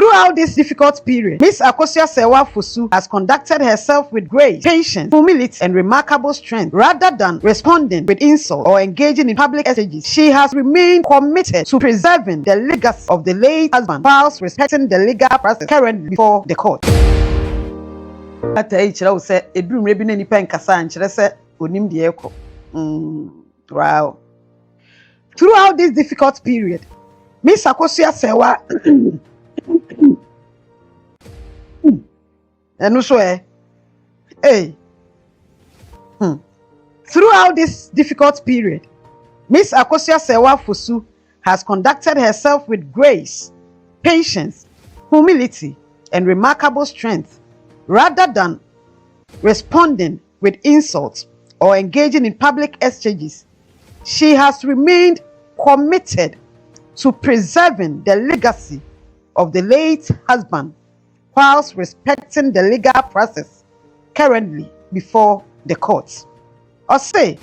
Throughout this difficult period, Miss Akosua Serwaa has conducted herself with grace, patience, humility, and remarkable strength. Rather than responding with insult or engaging in public exchanges, she has remained committed to preserving the legacy of the late husband whilst respecting the legal process currently before the court. Wow. Throughout this difficult period, Miss Akosua Serwaa Throughout this difficult period, Miss Akosua Serwaa has conducted herself with grace, patience, humility, and remarkable strength. Rather than responding with insults or engaging in public exchanges, she has remained committed to preserving the legacy of the late husband whilst respecting the legal process currently before the courts. Or say,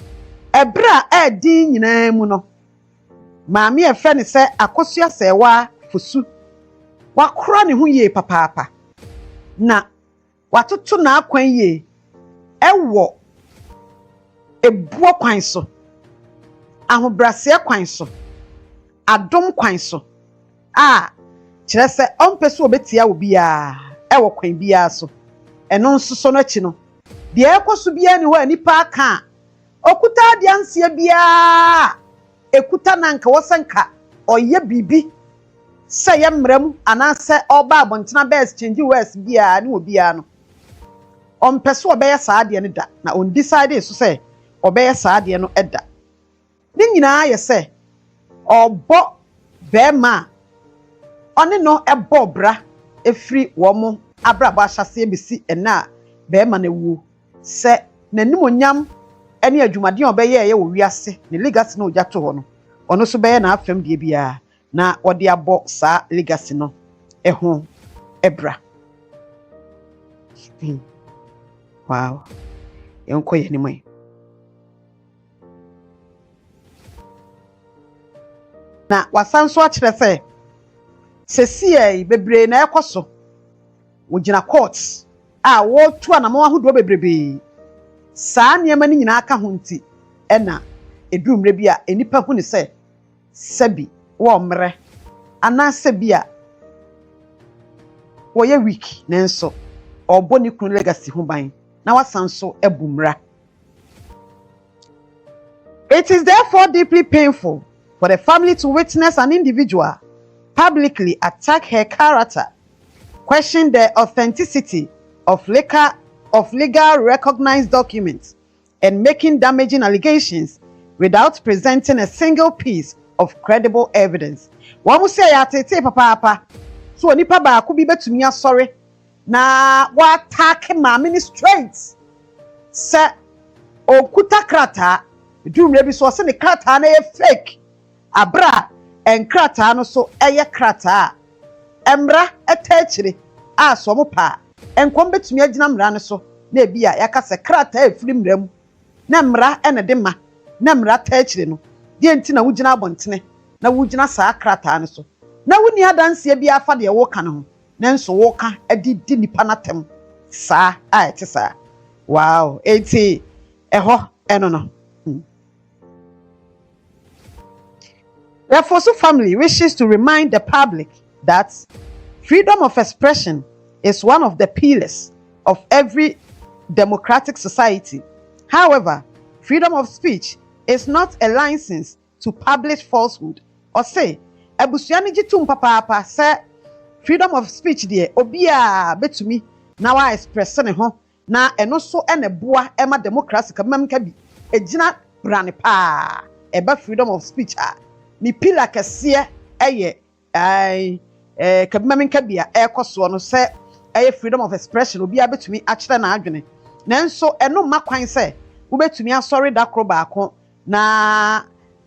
Ebra din nyina mu no, maami efe ne se Akosua Serwaa wakora ne ho ye papaapa na watoto na akwan ye ewo ebuo kwan so, ahobrase kwan so, adom kwan so, kyerɛ sɛ ɔmpɛ so obetia obi a ɛwɔ kwan bia so ɛno nso so no akyi no deɛ ɛkɔso bia ni hɔ anipa aka okuta adianse bia ekuta nanka wɔsanka ɔyɛ bibi sɛ yɛ mmerɛm anaasɛ ɔba abɔntena bɛ exchange words bia ne obia no ɔmpɛ so ɔbɛyɛ saa deɛ no da na on decide so sɛ ɔbɛyɛ saa deɛ no ɛda ne nyinaa yɛ sɛ ɔbɔ bɛɛma ɔne no ɛbɔ bra efiri wɔn abrabɔ ahyase besi ɛna bɛɛma na wuo sɛ n'anim onyam ɛne adwumaden a ɔbɛyɛ ɛyɛ wɔ wiase ne legacy na ɔgya to hɔ no ɔno so bɛyɛ na afɛm deɛ bia na ɔde abɔ saa legacy no ɛho ɛbra. Wow, yɛnkɔ yɛ anim yi. Na wasan so akyerɛ sɛ sesi bebree na ɛkɔ so wogina courts a wɔtu anama ahodoɔ bebrebe saa nneɛma no nyinaa aka ho nti ɛna edurumre bi a enipa hu ne sɛ sɛbi wɔ mmerɛ anaasɛ bi a wɔyɛ weak nanso ɔbɔ ne kunu legacy ho ban na wasan so ɛbu mmra. It is therefore deeply painful for the family to witness an individual publicly attack her character, question the authenticity of legal recognized documents, and making damaging allegations without presenting a single piece of credible evidence. Wamu say ya tete papa so nipa ba ko bi betumi asori na wa attack maame straight se okuta krata dumre bi so se ne krata na ye fake abra enkrata no so eye krata emra etachire so mo pa enkom betumi agina mra no so na ebia yaka se krata efiri mram na mra ene de ma na mra tachire no de enti na wugina abontene na wugina saa krata no so na wuni adanse bia afa de wo ka no ho nanso wo ka adidi nipa natem saa ete saa. Wow, eti eho eno no. The Akosua family wishes to remind the public that freedom of expression is one of the pillars of every democratic society. However, freedom of speech is not a license to publish falsehood or say, "Ebusuani jitum papa say freedom of speech there obia betumi na wa express ne ho na eno so ene boa ema democracy kamam ka bi ejina brane pa eba freedom of speech ni pila kese eye kamam ka bia ekoso no se eye freedom of expression obia betumi a kire na adwene nanso eno makwan se wo betumi asori da kro baako na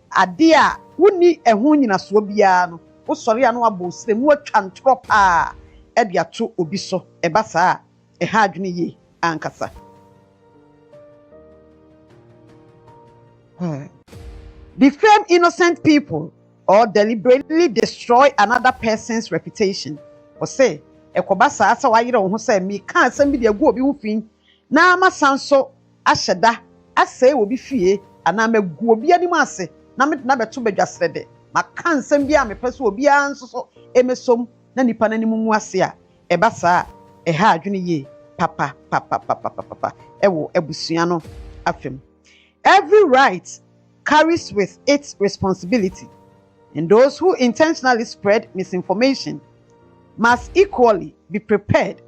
ade a woni ehu nyina so bia no wo sori anu abo srem wo twantro pa e de ato obi so eba saa e ha adwene ye ankasa. Defame innocent people or deliberately destroy another person's reputation say ekoba saa asa wayere wo ho say me ka asem bi de agu obi ho fin na masanso ahyeda asɛ obi fie ana magu obi anim ase na me na beto badwasrede maka nsɛm bi a mepɛ so obi a nso so emesom na nipa nanim mu ase a eba saa ɛha adwene ye papa ewo ebusua no afem. Every right carries with its responsibility, and those who intentionally spread misinformation must equally be prepared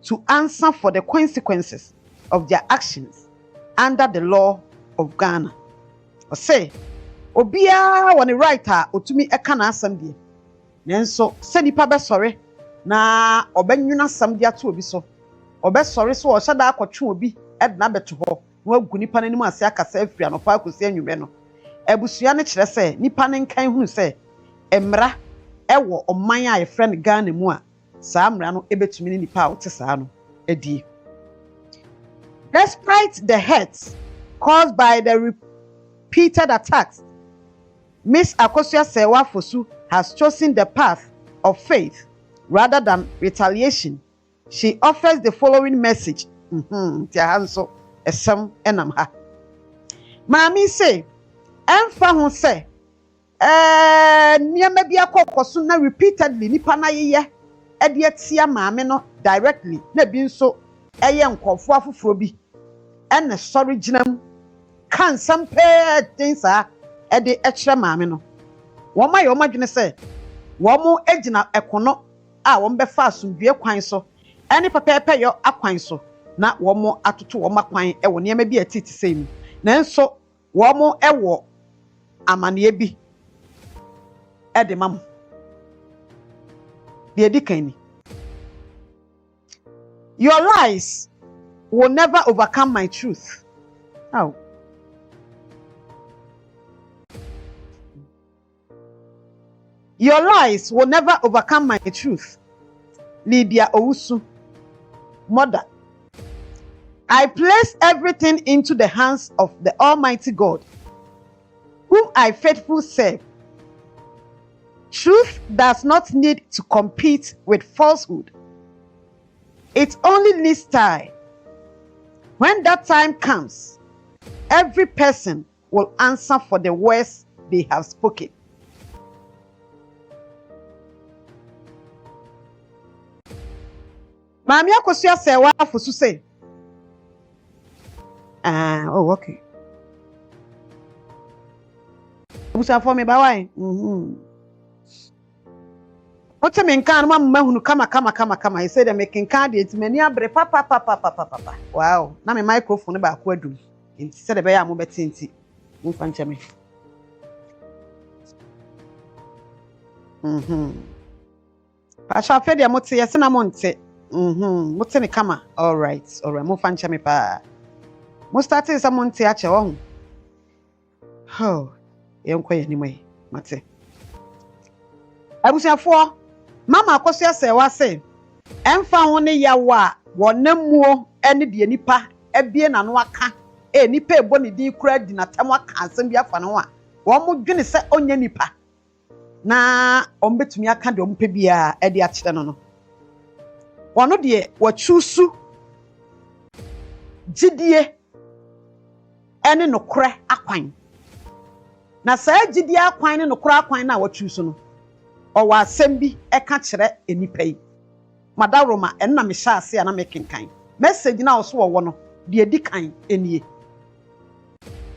to answer for the consequences of their actions under the law of Ghana. Or say, Obia wani right a otumi eka na asam die. Nenso se nipa be sore na obenwuna asam die ato obi so. Obe sore so o hyada akotwe obi edna beto ho. Na agu nipa nanim ase akasa afiri anopa akosi anwume no. Ebusua ne kire se nipa ne nkan hunu se emra ewo oman a yefre ne Ghana mu a saa mra no ebetumi ne nipa a wote saa no edie. Despite the hurts caused by the repeated attacks, Miss Akosua Serwaa Fosu has chosen the path of faith rather than retaliation. She offers the following message. Tiahanso esem enam ha. Mami say, emfa ho say, niam bia kokoso na repeatedly nipa na yeye e de atia maame no directly na bi nso eye nkofo afoforo bi ene sorry ginam kan sampe things a e de ekire maame no wo ma yo madwene say wo mo egina ekono a wo be fa asomdue kwan so ene pepepe yo akwan so na wo mo atoto wo makwan e wo niam bi atiti sei mu na nso wo mo e wo amane bi e de mam de edikani. Your lies will never overcome my truth. How? Your lies will never overcome my truth. Lydia Owusu, mother. I place everything into the hands of the Almighty God, whom I faithfully serve. Truth does not need to compete with falsehood. It only needs time. When that time comes, every person will answer for the words they have spoken. Mami Akosua Serwaa Fosu say, oh, okay. Musa for me bawai. What me nkan ma mahunu kama. He said me nkan de etmani abre papa. Wow. Na me microphone ba ko adum. Enti said be ya mo beti enti. Mo fa nche me. Pa sha fe de mo te yesi na mo nte. Mo te ne kama. All right. Mo fa nche me pa. Mo start is mo nte a che wo. Oh. Yenko ye ni mai. Mate. Abusiafo Mama Akosua Serwaa say, emfa ho ne yawa wonamuo ene de nipa ebie na no aka nipa ebo ne din kura di na tam aka asem bi afa no a wo mo dwene se onya nipa na ombetumi aka de ompe bia e de akire no no wono de wo chusu gidie ene no kura akwan na saa gidie akwan ne no kura akwan na wo chusu no owa asem bi eka kire enipa yi madaroma enna me sha ase na me kenkan message na oso wo no de edikan enie.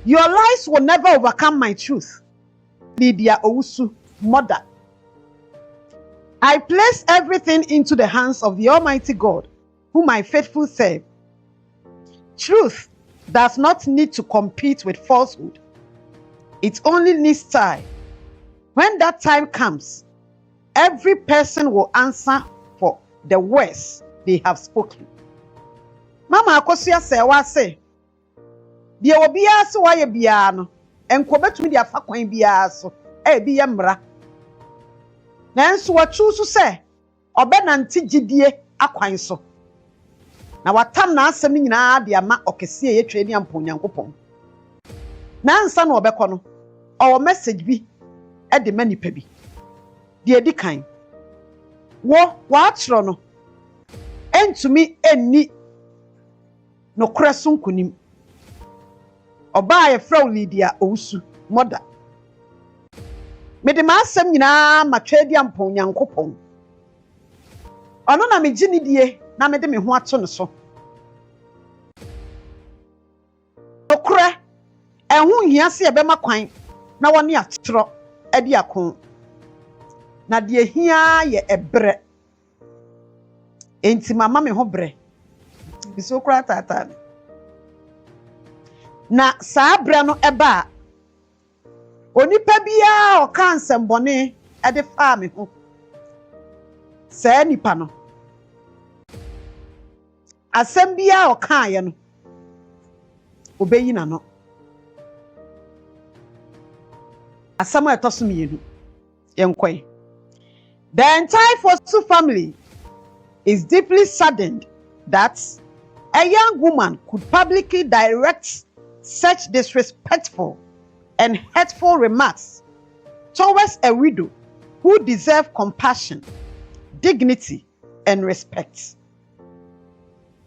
Your lies will never overcome my truth. Lydia Owusu, mother. I place everything into the hands of the Almighty God, whom I faithfully serve. Truth does not need to compete with falsehood. It only needs time. When that time comes, every person will answer for the words they have spoken. Mama Akosua Serwaa say, "Die obia so waye bia no, enko betumi dia fa kwan bia so, bi yemra. Nanso wachu so say, obenante gidie akwan so. Na watam na asem ni nyina dia ma okese ye twa ni ampo Nyankopɔn. Nansa na obekɔ no, owo message bi de manipa bi. Die di kan. Watchro no entumi enni no kreso nkunim oba ye fra Lydia Owusu mother me de masem nyina matwadi ampon Nyankopon ono na me gini die na me de me ho ato ne so okra ehun hia se ebema kwan na woni atro ade akon na de hia ye ebre enti mama me ho bre biso kra tata na saa bre no eba onipa bia o kan sembone ade fa me ho saa nipa no asem bia o kan ye no obeyi na no asam etosum yenu yenkoi. The entire Fosu family is deeply saddened that a young woman could publicly direct such disrespectful and hurtful remarks towards a widow who deserves compassion, dignity, and respect.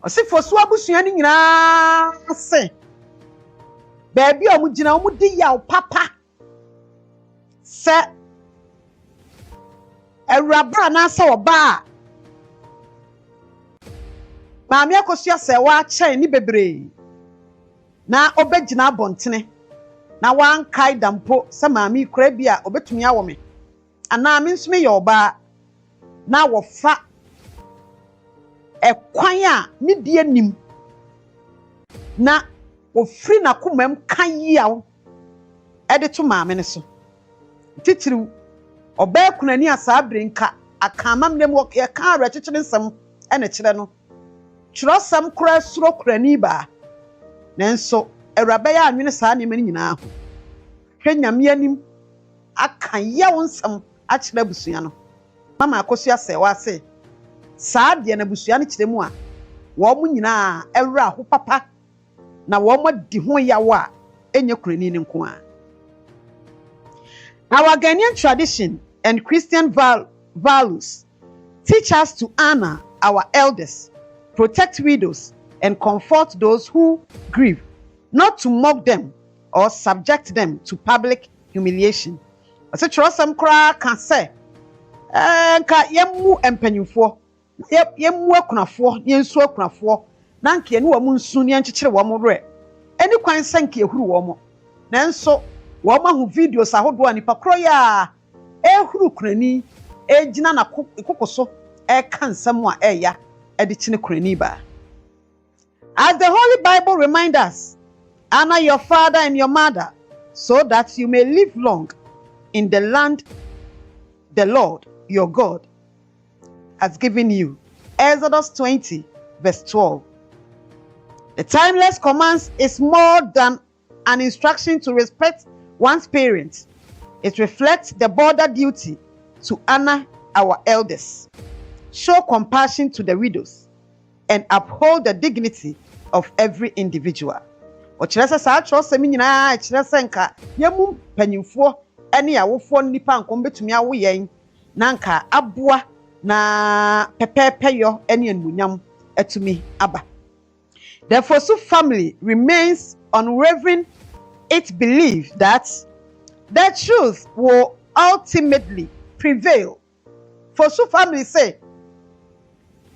Osi Fosu abusua ni nyina se baby omugina omudi yaw papa se Ewuraba na asa oba Maami Akosua Serwaa chen ni bebre na obegina abontene na wan kai dampo se maami kura bia obetumi awo me ana me nso me ye oba na wofa ekwan a me die nim na ofri na komam kan yiawo ede to maami ne so titiri oba kunani asabre nka akamam nem wo ye kan arechichire nsam ene kire no kirosam kura suro kurani ba nanso Ewuraba ya anwene saa ne mani nyina ho hwe nyame anim akan ya wonsam a kire busua no mama Akosua Serwaa se saa de na busua ne kire mu a wo mu nyina ewura ho papa na wo mo di ho yawo a enye kurani ne nko a. Our Ghanaian tradition and Christian values teach us to honor our elders, protect widows, and comfort those who grieve, not to mock them or subject them to public humiliation. As a trusam kra can say, "Nka yemu empanyufo, yemu akunafo, yensu akunafo, na nka enu wamu nsu ne nkyekere wamu re. Eni kwan sanke ehuru wamu. Nanso wama hu videos ahodo anipa kro ya ehuru kurani ejina na ikokoso nsam a eya edi kine kurani ba." As the Holy Bible reminds us, honor your father and your mother so that you may live long in the land the Lord your God has given you. Exodus 20 verse 12. The timeless command is more than an instruction to respect one's parents. It reflects the border duty to honor our elders, show compassion to the widows, and uphold the dignity of every individual. Ochirese sa atwosem nyina achirese nka yemu panyimfo ene yawofo nipa nkom betumi awo yen na nka aboa na pepepeyo ene anunyam etumi aba. The Fosu family remains unwavering its belief that the truth will ultimately prevail. Fosu family say,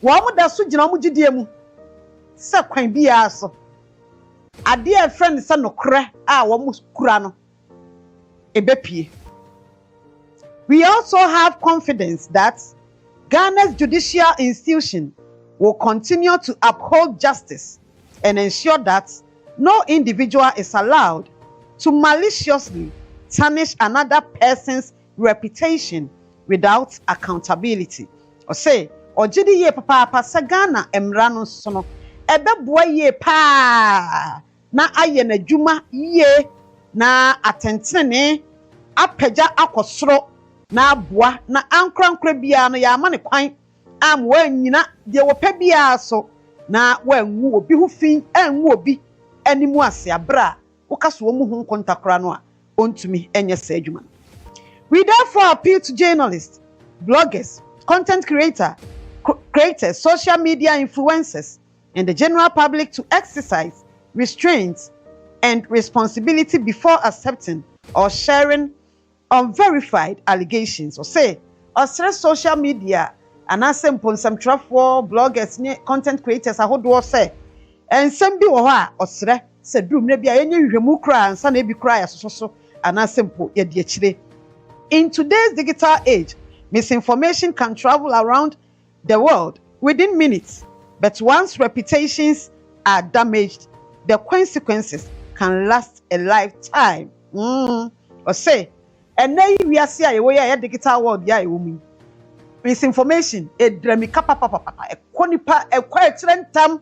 "Wamu da su jina mu gidie mu se kwan bia so. Ade a friend se nokre a wamu kura no ebepie." We also have confidence that Ghana's judicial institution will continue to uphold justice and ensure that no individual is allowed to maliciously tarnish another person's reputation without accountability. Or say, "Ojidi ye papa sa Ghana emra no so no ebeboa ye pa na aye na dwuma ye na atentene apagya akosoro na aboa na ankrankra bia no ya ma ne kwan am wanyina de wopa bia so na wanwu obi hu fin anwu obi animu ase abra wokaso mu hu kontakra no a ontumi enye sa adwuma." We therefore appeal to journalists, bloggers, content creators, social media influencers, and the general public to exercise restraint and responsibility before accepting or sharing unverified allegations. Or say, or social media and as simple some for bloggers, content creators, I would say, and some be or said, do maybe any remove cry and son be cry as so and as simple yet. In today's digital age, misinformation can travel around the world within minutes, but once reputations are damaged, the consequences can last a lifetime. Or say, and now we are seeing a digital world, yeah, misinformation, a dramika papa, a quanipa, a quiet rentam,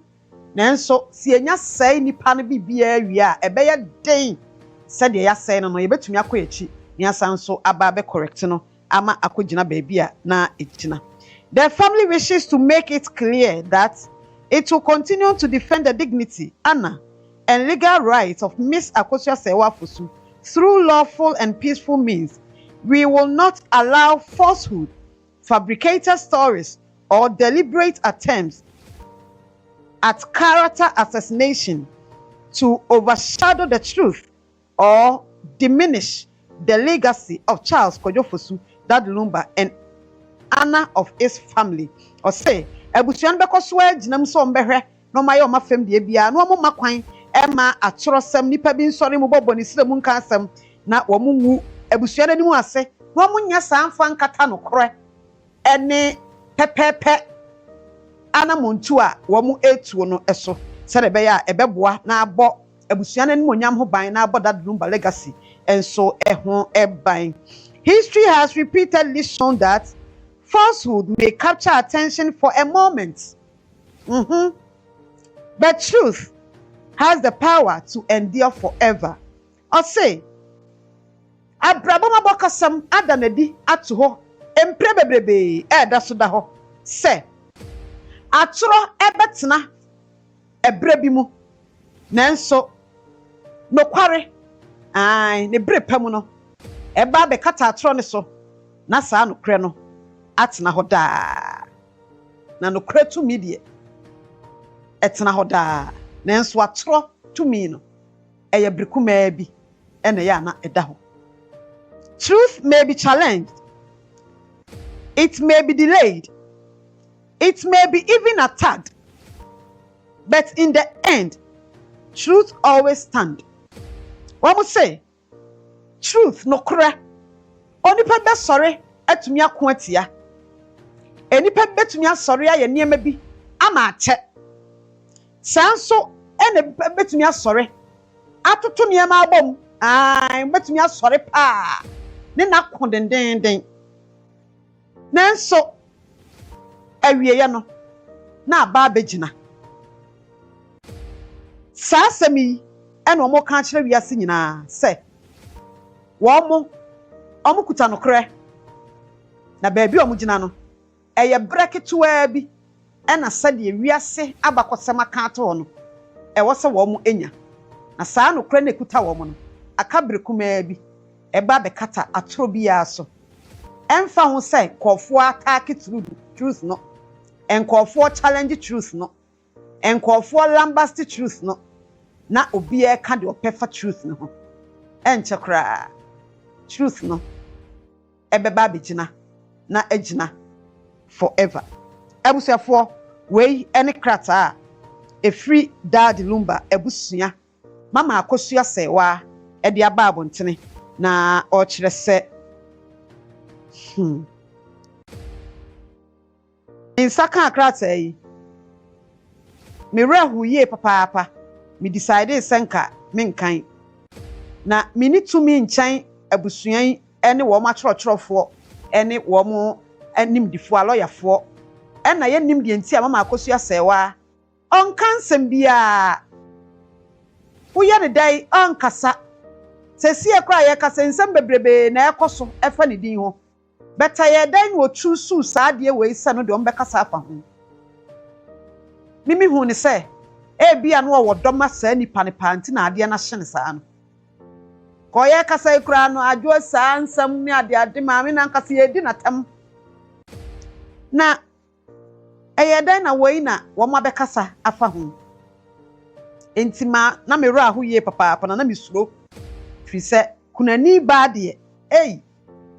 Nanso, si enya say ni pane bibia awia e be ye den said ya say no no ye betumi akọ echi ni asan so aba be correct no ama akogina baabia na ejina. The family wishes to make it clear that it will continue to defend the dignity, honor, and legal rights of Miss Akosua Serwaa through lawful and peaceful means. We will not allow falsehood, fabricated stories, or deliberate attempts at character assassination to overshadow the truth or diminish the legacy of Charles Kojo Dadulumba and honor of his family. Or say, Ebusuan bekoswa jinam so mbehwe no maye o mafem de bia no mo makwan ema atorosem nipa bi nsori mo boboni sire mu nka asem na wo mu nwu ebusuan ani mu ase no mo nya sanfa nkata no kore ene pepepe ana montu a wo mu etuo no eso sere be ya ebeboa na abo abusuan ani monyam ho ban na abo Dadulumba legacy enso ehon eban. History has repeatedly shown that falsehood may capture attention for a moment, but truth has the power to endure forever. Or say, Abrabama bokasam adanedi atu ho emprebebrebe daso da ho se atoro ebetena ebre bi mu nanso nokware ne bre pam no eba be kata atoro ne so na saa nokre no atena ho daa na nokre to media etena ho daa nanso atoro to me no eye brekuma bi ene ya na eda ho. Truth may be challenged, it may be delayed, it may be even attacked, but in the end, truth always stands. One would say, truth no kra. Only pe sorry etumi akoatia. Eni pe betumi sorry aye niema bi ama ache. Sanso ene betumi asori. Atoto niema abom. Betumi asori pa. Ne na kondenden. Nanso awie ya no na aba abegina. Saa semi ene omo kan kire wiase nyina se wo omo kuta no kre na baabi omo gina no eye breketua bi ena sade wiase abakosema kan to no wo se wo mo enya na saa no kre na kuta wo mo no aka brekuma bi eba be kata atoro bi aso emfa ho se kofo attack truth no enkofo challenge truth no enkofo lambast truth no na obi e ka de opefa truth no ho enche kra truth no ebeba begina na agina forever. Ebusuafo wey ene krata a free Dadulumba ebusua mama Akosua Serwaa e de aba abontene na o kire se insaka krata yi me rehu ye papa me decide senka menkan na mini tumi nchan abusuan ene wo ma chorofo ene wo mo animdifo aloyafo ena ye nimdi enti mama Akosua Serwaa on kansem bia wo ye ne dai on kasa sesi ekra ye kasa nsem bebrebe na ekoso efa ne din ho beta ye dan wo trusu saade we isa no de on bekasa afa ho mimi hu ne se bia no wo doma saa nipa ne panti na ade na hye saa no ko ye kasa ekra no adwo saa nsam ne ade ma me na nkasa ye di na tam na ɛyɛ dan na wei na wɔn abɛkasa afa ho enti ma na me wura ho yie papaapa na me suro firi sɛ kunani baa deɛ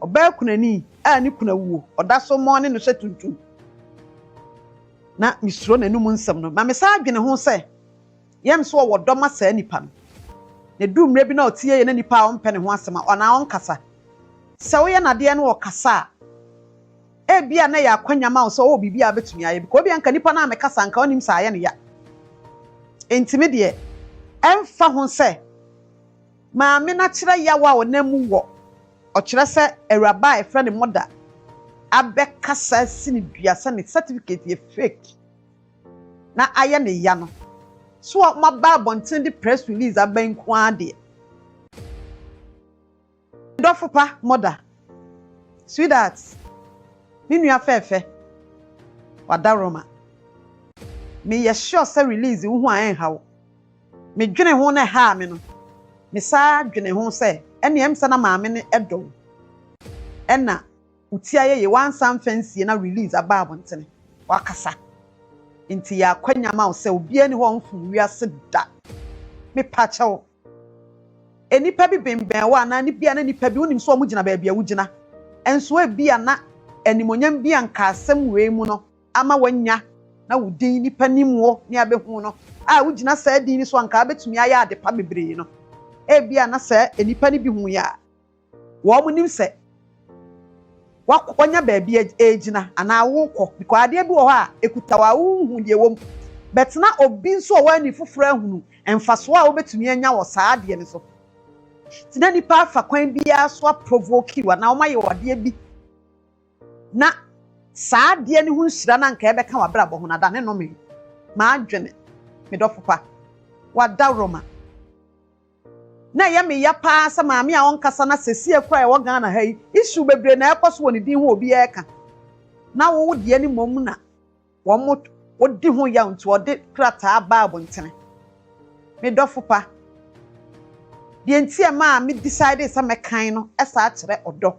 ɔbaa kunani a ne kuna wuo ɔda so mɔ ne no hyɛ tuntum na me suro n'anum nsɛm no ma me saa adwene ho sɛ yɛm so wɔ dɔm asaa nipa no na du mmerɛ bi na ɔtie yɛ na nipa a ɔmpɛ ne ho asɛm a ɔna ɔnkasa sɛ woyɛ nadeɛ no ɔkasa a ebia na yɛ akwanya ma wo sɛ ɔwɔ biribi a betumi ayɛ because obi anka nipa na amekasa anka onim sɛ ayɛ ne ya entimi deɛ ɛmfa ho sɛ maame na kyerɛ yawa a ɔnam mu wɔ ɔkyerɛ sɛ awuraba a ɛfrɛ ne mother abɛkasa si ne dua sɛ ne certificate yɛ fake na ayɛ ne ya no so maba abɔnten de press release abanku ade dɔfo pa mother sweetheart me nua fɛfɛ wada Roma me yɛ sure sɛ release wo ho a ɛnha wo me dwene ho na ha me no me saa dwene ho sɛ ɛne ɛmsa na maame ne ɛdɔ ɛna utia ye wansan fancy na release aba abɔntene wakasa nti ya kwanya ma wo sɛ obia ni ho mfu wiase da me pacha wo enipa bi bemben wa na ni bia na nipa bi wonim so mo gina ba bia wo gina enso e bia na animonyam bia nka asɛm wei mu no ama wanya na wo din nipa nimwo ne abehu no a wo gina saa din ni so anka betumi ayɛ ade pa bebree no e bia na saa enipa ni bi hu ya wo mo nim sɛ wakonya baabi egina ana wokɔ because ade bi wɔ hɔ a ekuta wa hu de wom betna obi nso wɔ ani foforo ahunu emfaso a wobetumi anya wɔ saa ade ne so tina nipa afa kwan bia so provoke wa na ɔmayɛ wade bi na saa ade ne ho nhyira na nka ɛbɛka wabrabɔ ho na da ne no me ma adwene me dɔfo pa wada Roma na ya me ya pa sa maame a onkasa na sesi ekura e wo Ghana ha yi issue bebre na ekoso woni din ho obi eka na wo de ani mom na wo mo odi ho ya nti ode krata ba abontene me dofo pa de nti e ma me decide sa mekan no esa akere odo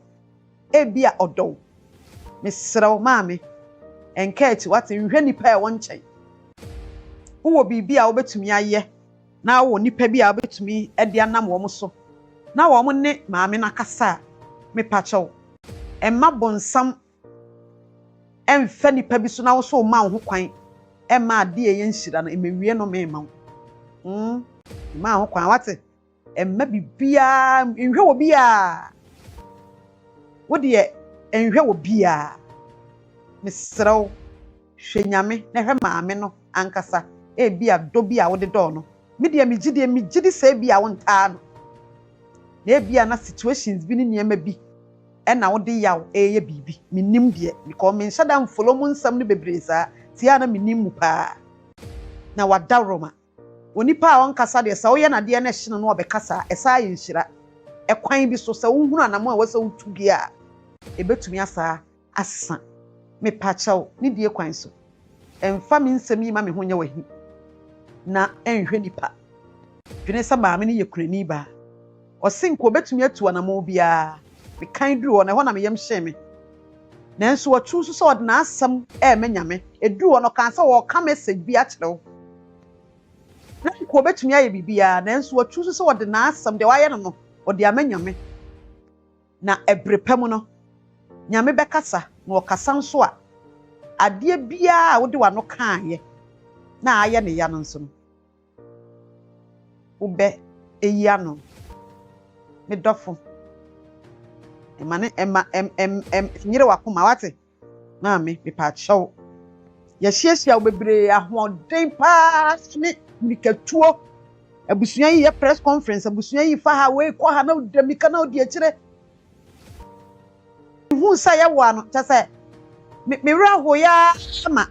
e bia odo me srew maame enka ati wate nhwe nipa e won nkyɛn wo bibia wo betumi ayɛ na wo nipa bi a betumi e de anam wo so na wo ne maame na kasa me pacho emma bonsam emfa nipa bi so na wo so ma ho kwan emma ade ye nhyira na emewie no me ma wo ma ho kwan wate emma bibia nhwe wo bia wo de enhwe wo bia me srew hwenyame na hwe maame no ankasa e bia do bia wo de do no media me gidi say bia wo ntaa no na bia na situations bi ni niema bi e na wo de yaw e ye bibi minim de because me nhyada mfolo mu nsam ne bebreza tia na minim mu pa na wada Roma onipa a wonkasa de sa wo ye na de na hye no obekasa esa ye nhyira e kwan bi so sa wo hunu anamo a wo sa wutugi a e betumi asa asesa me pachaw ni die kwan so emfa me nsam yi ma me ho nya wahi na enhwe nipa dwene sa maame ne yekurani ba osinko betumi atu anamo bia me kan duru na ho na me yem hye me nanso watu so od na asam e menyame eduru no kan sa wo ka message bi a kyerɛw na ko betumi aye bibia nanso watu so od na asam de waye no ode amanyame na ebrepam no nyame bekasa na okasa nso a ade bia a wode wano kaaye na aye ne ya no nso no ube eya no me dofo nyire wakoma wate na me pa chaw ya hiesia obebre ahoden pa ne mikatuo abusua yi press conference abusua yi fa ha we ko ha na odamika na odi akire hu sa ya wa no tase me wra ho ya ma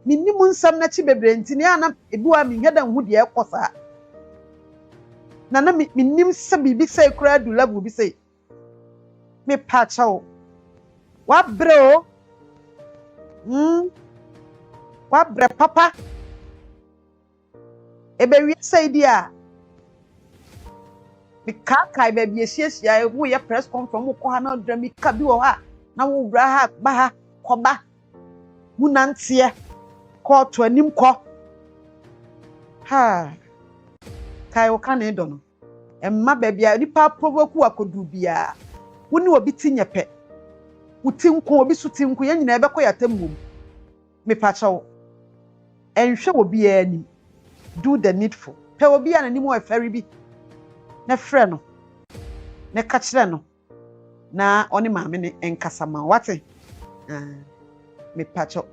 minnim nsam na chi bebre ntini ana eduwa me hweda hu de ekosa na minnim se bibi se kura du level bi se me pachaw wa bro wa bre papa ebe wi se dia me kai be bi esiesia wo ye press conference mo ko ha na dra mi ka bi wo ha na wo bra ha ba ha koba munantie ko to anim ko ha kai o kan e do no emma ba bia nipa provoku akodu bia woni obi tinyepe utinko obi sutinko ye nyina ebekọ yatamum me pachawo enhwe obi ani do the needful pe obi anani mo afari bi na frɛ no na ka kyerɛ no na oni maame ne enkasa ma wate me pacho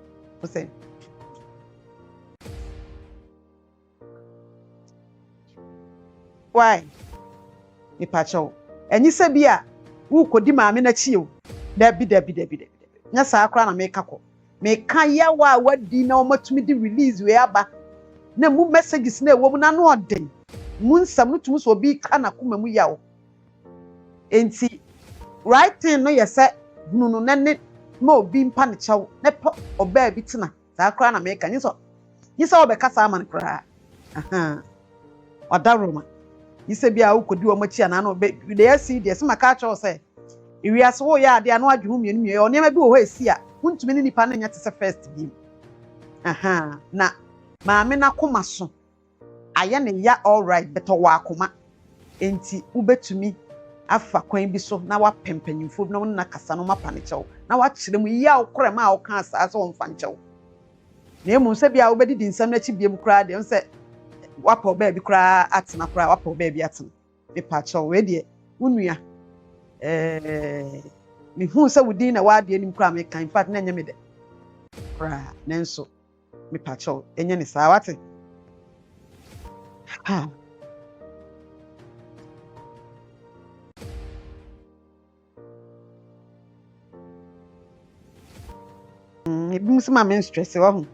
o say why me pacho enyi se bia wo kodi maame na chi o dabi nya saa akra na me kakọ me kan yawa wadi na omatumi di release we aba na mu messages na ewo mu na no odin mu nsam no tum so obi ka na koma mu yawo enti right thing no yese nunu na ne ma obi mpa ne chawo ne po oba bi tina saa akra na me kan nyiso obeka saa man kra odaroma yise bia wo kodi wo machi ana na obe dey see dey se maka chawo say iwiase wo ya ade anu adwu mienu mienu onema bi wo ho esi a huntumi ni nipa na nya te se first bi na maame na koma so aya ne ya all right beto wa akoma enti ubetumi afa kwan bi so na wa pempanyimfo na wona kasa no mapa ne chew na wa kire mu ya okore ma wo kan asa so won fa nchew na emu se bia wo bedidi nsam na chi biem kra de nse wapa oba bi kra atena kra wapa oba bi atena me pa chew we de unua me hu se wudi na wa de nim kra me kan in fact na nya me de kra nenso me pa chew enye ne sa wate ha ebi musu ma men stress wa hu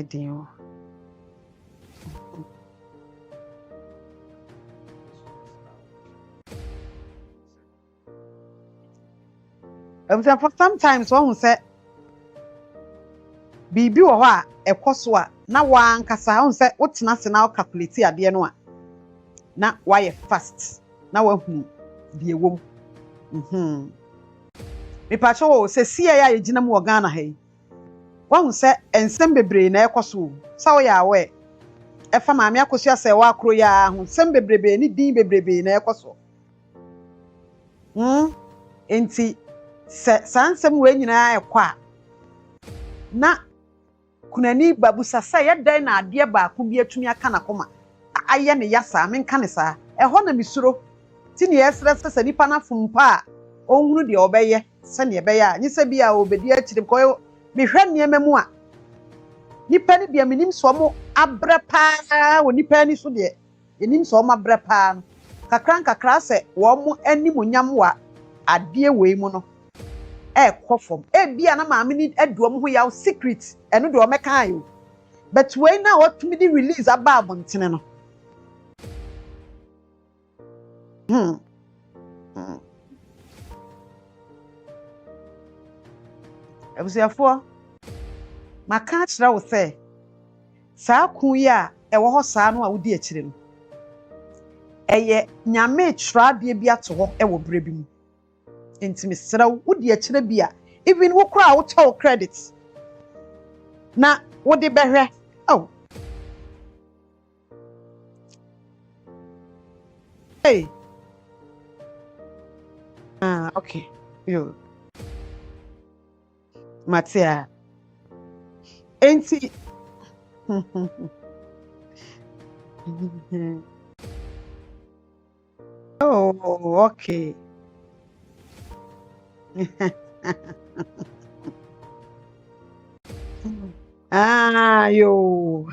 Dio. For sometimes one say bibi wo ho a Akosua na wa nkasa on say wotena se na calculate ade no a na why fast na wa hu de ewom me pa cho se sie ya yegina mu Ghana ha yi wan say ensem bebre na Ekoso sa wo ya we e fa maame Akosua Serwaa akro ya hu sem bebrebe ni din bebrebe na Ekoso enti se sansem we nyina ekwa na kunani babusa sa yedan na ade ba ko bi atumi aka na koma aye ne yasa menka ne sa eho na misuro ti ne yesre se nipa na fumpa a onhunu de obeye se ne ebeye a nyisa bia obedi akire ko me hwe niema mu a nipa ne bia menim so mo abre pa wo nipa ni so de enim so mo abre pa kakra se wo mo animonyam wa ade we mu no kofom bia na maame ni aduom ho yaw secret eno de o meka ayo but when na otumi di release abab ntene no abusiafo maka kira wo se saa kun ya ewo ho saa no a wodi akire no eye nyame kira de bi ato ho ewo bre bi mu intimi sira wodi akire bia even wo kra wo tell credit na wo de behwe oh hey okay yo Matia enti oh okay yo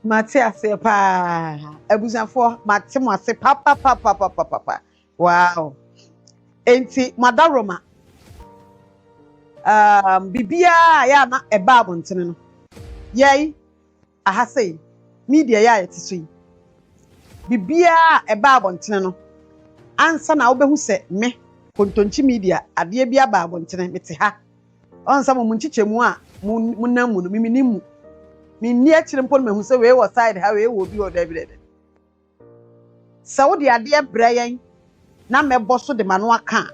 Matia se pa abusanfo matimo ase papa wow enti madaroma bibia ya na eba abontene no yei aha sei media ya yetiso yi bibia eba abontene no ansa na wo behu se me kontonchi media ade bia ba abontene mete ha on some munchichemu a munamu no miminimu minni akire mpo no mehu se we wo side ha we wo bi o da bi Saudi ade brayen na mebo so de mano aka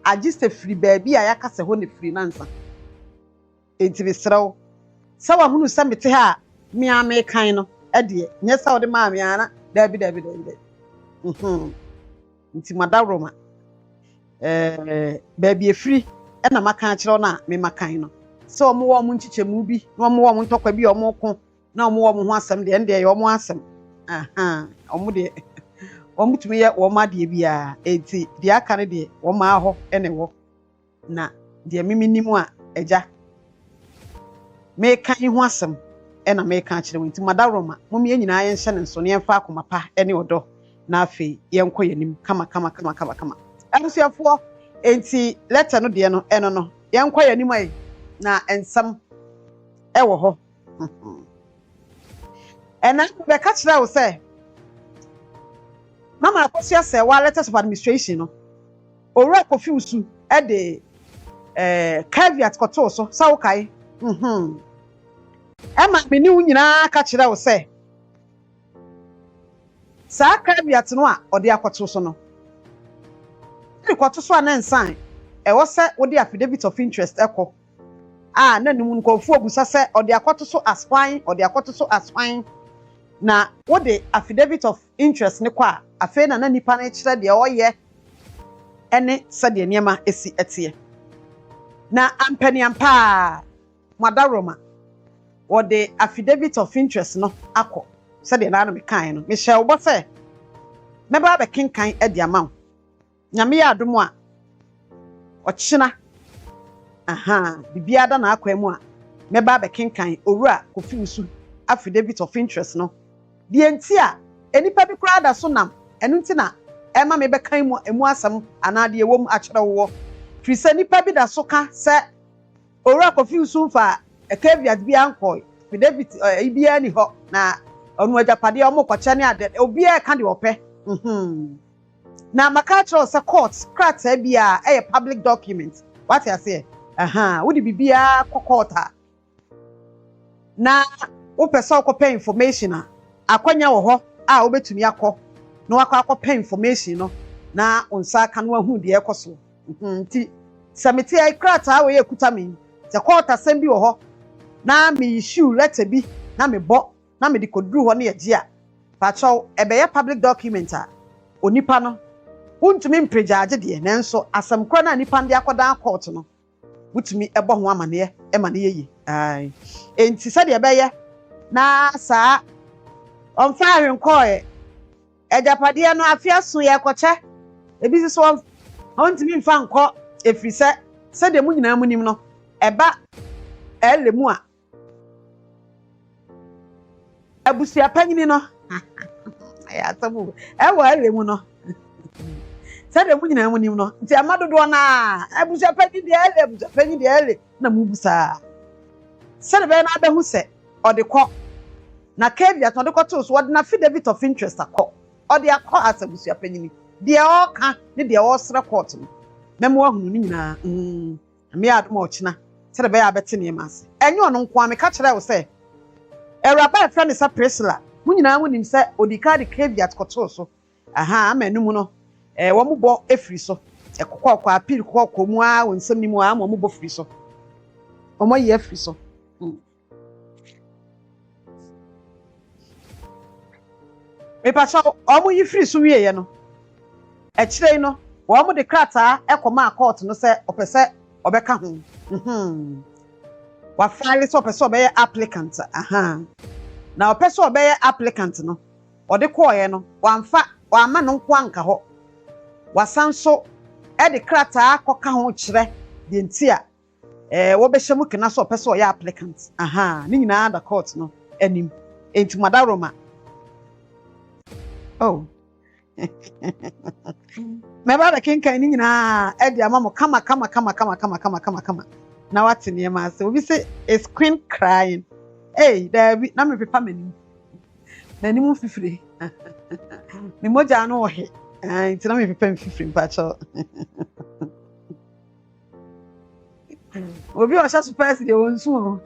agiste free baabi a yakase ho ne free nansa enti bi srew sawa hunu samete ha mi ame kan no ede nye Saudi ma mi ana da bi nti madaroma baabi e free na maka kire na me makan no so omo wo mo nchichemu bi na omo wo mo ntokwa bi omo ko na omo wo mo ho asem de ende ye omo asem omo de omutumi ye wo ma de bia enti de aka ne de wo ma ho ene wo na de miminimu a eja me kan ho asem na me kan kire wonti madaroma mum ye nyina ye nhye ne nso ne yemfa akoma pa ene odo na afi ye nko yenim kama abusuafo enti letter no de no eno no ye nko yenim ai na ensam ewo ho ena be ka kire wo se Mama Akosua Serwaa letters of administration no. Owura Kofi Usu e de caveat koto so sawo kai. Ema me ni nyina ka kire wo se. Sa caveat no a ode akoto so no. Ni koto so na nsan e wo se wo de affidavit of interest ekọ. Na nimu nkonfu obusa se ode akoto so as fine, na wo de affidavit of interest ne kwa afi na nipa na kire de oye ene se de niema esi etie na ampani ampa madaroma wo de affidavit of interest no akọ se de na no me kan no me hye wo se me ba be kenkan e de amaw nyame ya adomo a ochina bibia da na akwa mu a me ba be kenkan Owura Kofi Usu affidavit of interest no die nti a enipa bi kura da so nam enu nti na ema me be kan mu emu asam anade ewom akere wo firi se nipa bi da so ka se Owura Kofi Usu fa caveat bi anko affidavit ibia ni ho na onu ajapade omo koche ne ade obi e ka de ope na maka kire se court krata bia public document what you say wo di bibia kokota na wo pese okopa information akwanya wo ho a obetumi akọ na wakọ information no na onsa aka no ahu de ekoso nti samiti ai krata we ekuta me te court asem bi wo ho na me issue letter bi na me bo na me dikoduru ho na ye gia pacho ebeye public document a onipa no untumi mprejaje de nanso asem kro na nipa de akoda court no utumi ebo ho amane e ma na yeyi ai enti se de ebeye na saa onfa hwenkoe ejapade no afia so ye koche ebi so ontimi mfa nko efrise se de mu nyina mu nim no eba elemu a abusia panyini no ya tabu ewa elemu no se de mu nyina mu nim no nti amadodo na abusia panyini de ele na mu busa se de be na abehu se odekọ na caveat no de koto so na affidavit of interest akọ ode akọ asabusia panyini de oka ne de osra court no memo ahunu ni nyina me adom ochina se de be ya bete ne mas enye ono nko ameka kire wo se Eraba friend is a Priscilla mu nyina mu nim se odika de caveat koto so amanum no wo mo bo efiri so ekokọ appeal kokọ mu a wonsam ni mu a mo bo firi so o mo ye efiri so me pacha omo yi free so wie ye no e kire no wo mo de krata ekoma court no se opese obeka ho wa file so opese obeye applicant na opese obeye applicant no ode koye no wamfa wama no nko anka ho wasanso e de krata akoka ho kire de ntia wo be hyemu kena so opese oye applicant ni nyina da court no anim enti madaroma. Oh. Me ba da kinkan ni nyina e de amamo kama. Na what in your so we say a screen crying. Hey, there be na me pepa mani. Na ni mu fifiri. Me moja no he. Nti na me pepa fifiri pa cho. Obi o sha super de wonsu.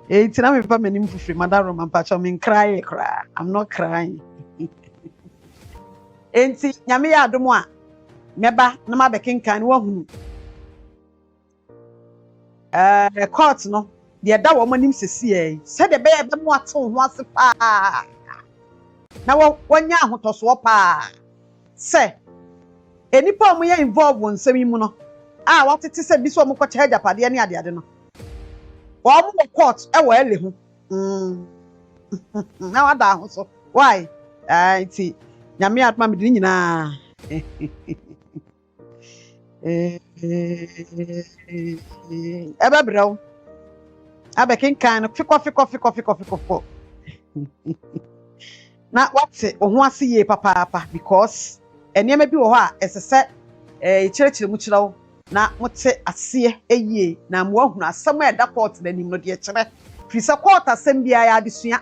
Eh, tina me pa manim fufure Madam Roma pacho me cry cry. I'm not crying. Enti nyame ya adom a meba na ma bekenkan wo hunu. Court no de da wo manim sesi se de be be mo ato ho ase pa. Na wonya ahotoso pa. Se enipa mo ye involve won nsam mu no. Watete se bi so mo ko charge apade ne ade no. Wo mo court e wo ele ho. Na wada ho so. Why? Enti nyame atma me de nyina. Ebe brew. Abekenkan no fiko. Na wate wo ho ase ye papa because enema bi wo ho a esese chirechire mu chirawo na mote ase eyie na mo ahunu asem e da court na nim no de kire fisa court asem bia ya adesua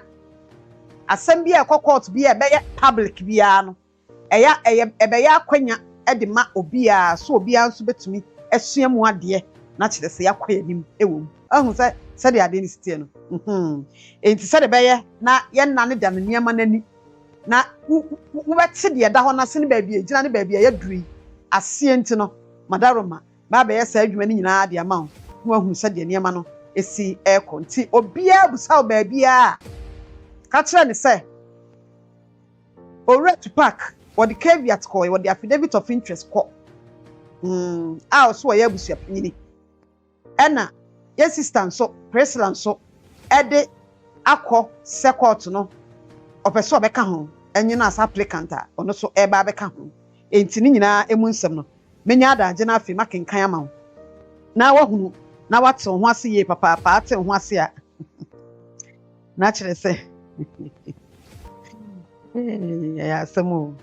asem bia court bia be public bia no eya ebe ya akwanya e de ma obia so obia nso betumi esua mu ade na kire se yakwa nim ewom ahun se de ade ni sitie no enti se de be ye na ye nna ne da ne niam nani na wo beti de da ho na se ne ba bia gina ne ba bia ya duri ase enti no Madaroma ba be yesa adwuma ni nyina de ama wo ahun se de niam no esi eko nti obia busa ba bia ka kire ne se owre to park or the caveat call or the affidavit of interest call so ya busua panyini ena ye sister so president so ede akọ second no opeso obeka ho enyi na as applicant ono so eba abeka ho enti ni nyina emu nsem no menya adaje na afi makenkan ama ho na wahunu na wate ho ase ye papa ate ho ase a na kire se ya semo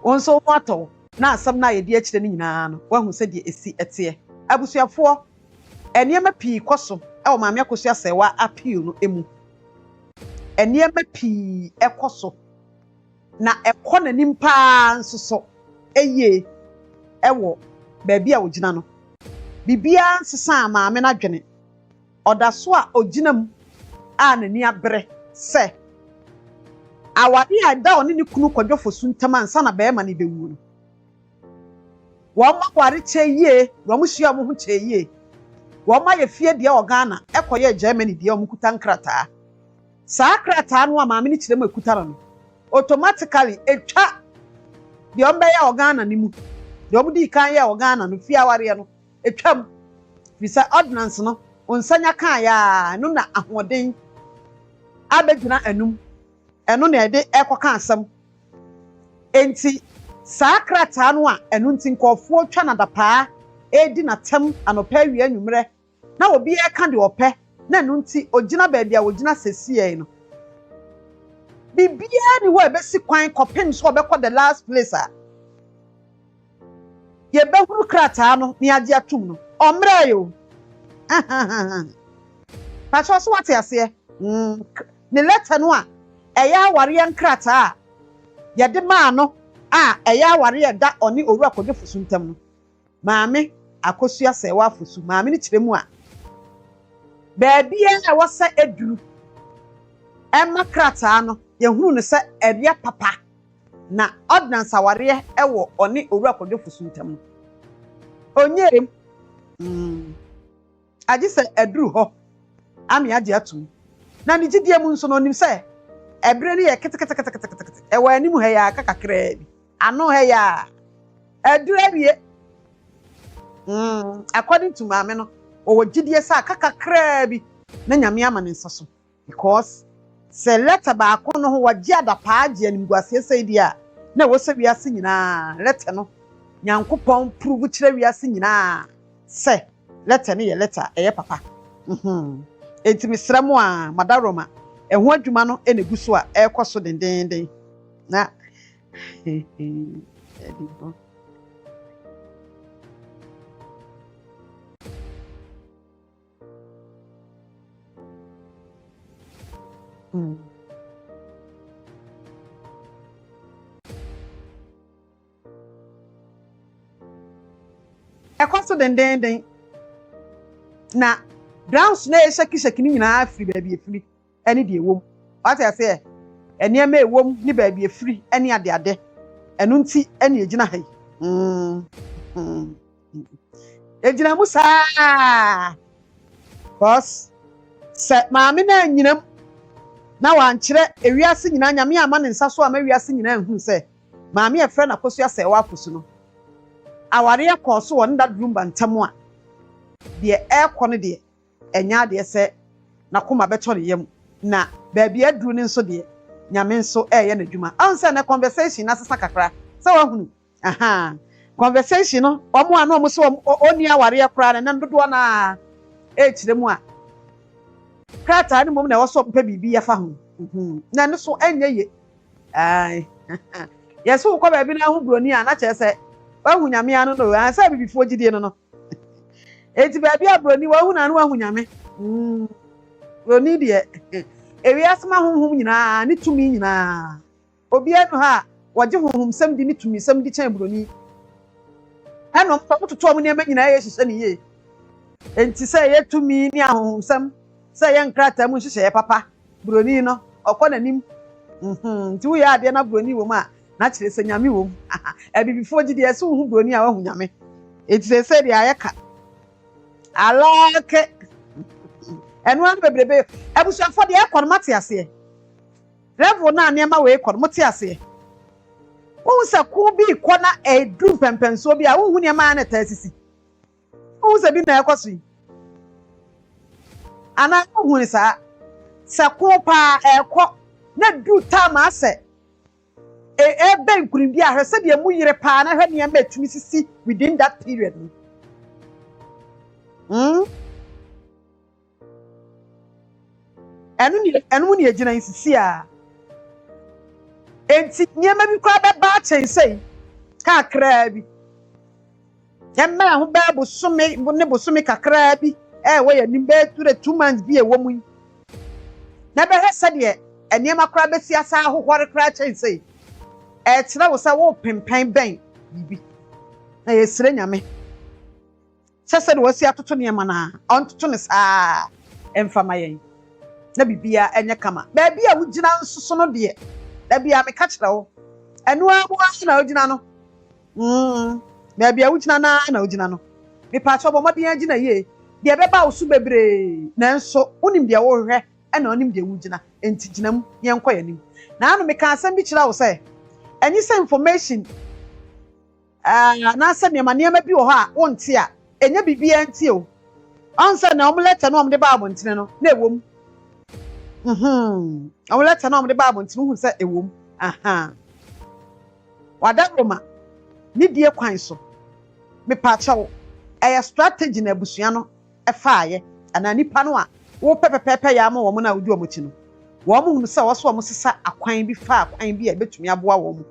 onso wato na asam na ye de akire ni nyina no wahu se de esi ete abusuafo eniema pii koso e wo maame Akosua Serwaa appeal no emu eniema pii ekoso na ekọ na nimpa nsoso eye ewo baabi a ogina no bibia nsesa maame na dwene odaso a oginam a nani abre se awade a da oni ne kunu kwadwofo suntama nsa na beema ne bewu no wo ma kware cheye wo mu hia mo ho cheye wo ma ye fie de o Ghana ekoye Germany de o mu kuta nkrata saa krata no a maame ne kire mu ekutara no automatically etwa de o ya o Ghana ni mu de o mu di kan ya o Ghana no fie aware no etwam visa ordinance no onsanya kan ya no na ahoden abegyina anum eno na ede ekoka asem enti saa krata no a eno nti nkofo twa na dapaa edi na tem anopa wi anwumre na obi eka de ope na eno nti ogina baabi a ogina sesie no bibia ni wo ebesi kwan kopem so obekọ the last place a ye behuru krata no ni age atum no omre yo pacho so wate ase ne letter no a eya aware nkrata a ye de ma no a eya aware da oni oru akodefo suntam no maame Akosua Serwaa fosu maame ni kiremu a baabia a wasa eduru emma krata no ye hunu ne se eria papa na ordinance aware ewo oni oru akodefo suntam no onyerem agi se eduru ho ami agi atum na ni gidie mu nso no nim se ebre ne ye ketekete ewa animu ha ya kakakra bi ano ha ya eduru awie according to maame no o gidie sa kakakra bi na nyame ama ne nsaso because se letter ba akono ho wagi adapa agi animguase sai a na wo se wiase nyina letter no nyankopon prove kire wiase nyina se letter ne ye letter eye papa enti misramo a Madaroma eho adwuma no eneguso a ekoso dendenden na edibo ekoso dendenden na grounds na shaki ni nyina afiri baabi efiri ene de ewom what I say enema ewom ni baabi efiri ene ade eno nti ene egina ha ejina musa cause se maame na nyinam na wankyere ewiase nyina nyame ama ne nsa so ama ewiase nyina ehun se maame e frɛ na Akosua Serwaa afosu no aware akɔso wɔ nda drumba ntam a de ɛkɔ no de enya de sɛ na koma bɛtɔ ne yam na baabi aduru ne nso de nyame nso ɛyɛ n'adwuma ansa na conversation na sesa kakra sɛ wahunu conversation no ɔmo ano ɔmo so oni aware akora ne ndodo na ɛkyire mu a krata ne mom na ɛwɔ so mpa bibi ya fa ho na ne so ɛnyɛ ye ai yeso ko baabi na ho broni a na kyerɛ sɛ wahu nyame ano no ansa bibifo gidie no no eti baabi abroni wahu na no wahu nyame broni de ewi asma honhom nyina ne tumi nyina obi anu ha wɔgye honhom sam di ne tumi sam di kyɛn broni ɛno mpa toto ɔmo ne ma nyina yɛ hyehyɛ ne yie enti sɛ yɛ tumi ne ahonhom sam sɛ yɛ nkrata mu hyehyɛ yɛ papa broni no ɔkɔ nanim nti wo yɛ ade na broni wo ma na kyerɛ sɛ nyame wo abibifo gidi ɛso hu broni a wahu nyame eti sɛ de ayɛka alake enu an bebrebe abusuafo de ekɔ no mate ase level na nneɛma we ekɔ no mate ase wo sɛ ko bi kɔ na edu pempenso bi a wo hu nneɛma na ta sisi wo sɛ bi na ekɔ so yi ana wo hu ni saa sɛ ko pa ekɔ na du time asɛ ben kurim bi a hwɛ sɛ de mu yire pa na hwɛ nneɛma etumi sisi within that period enu ni egina insisi a enti nyema bi kwa be ba chen sei kakra bi nyema ho ba bosome ne bosome kakra bi wo ya nim be ture 2 months bi e wo mu na be hwɛ de nyema kwa be si asa ahohore kra chen sei kyerɛ wo sɛ wo pempan bɛn bibi na yɛsire nyame sɛ de wasi atoto nyema na ɔntoto ne saa emfama yɛn na bibia enye kama baabi a wugina nsoso no de da bia me ka kyerɛ wo eno abu na wugina no baabi a wugina na wugina no me pa cho bo modin agina ye de beba wo su bebre na nso unim de wo hwɛ ɛna onim de wugina enti ginam yɛnkɔ yanim na anu me ka asɛm bi kyerɛ wo sɛ enyi sɛ information na sɛ nneɛma bi wɔ hɔ a wonte a enya bibia ntie o onse na omlete no omde ba abontene no na ewom omlete na omde ba abontene hu se ewom wada roma ni die kwan so me pa chawo strategy na abusua no efaaye ana nipa no a wo pepepepe ya ma wo mo na wodi wo chi no wo mo hu se wo so wo sesa akwan bi fa akwan bi a betumi aboa wo mo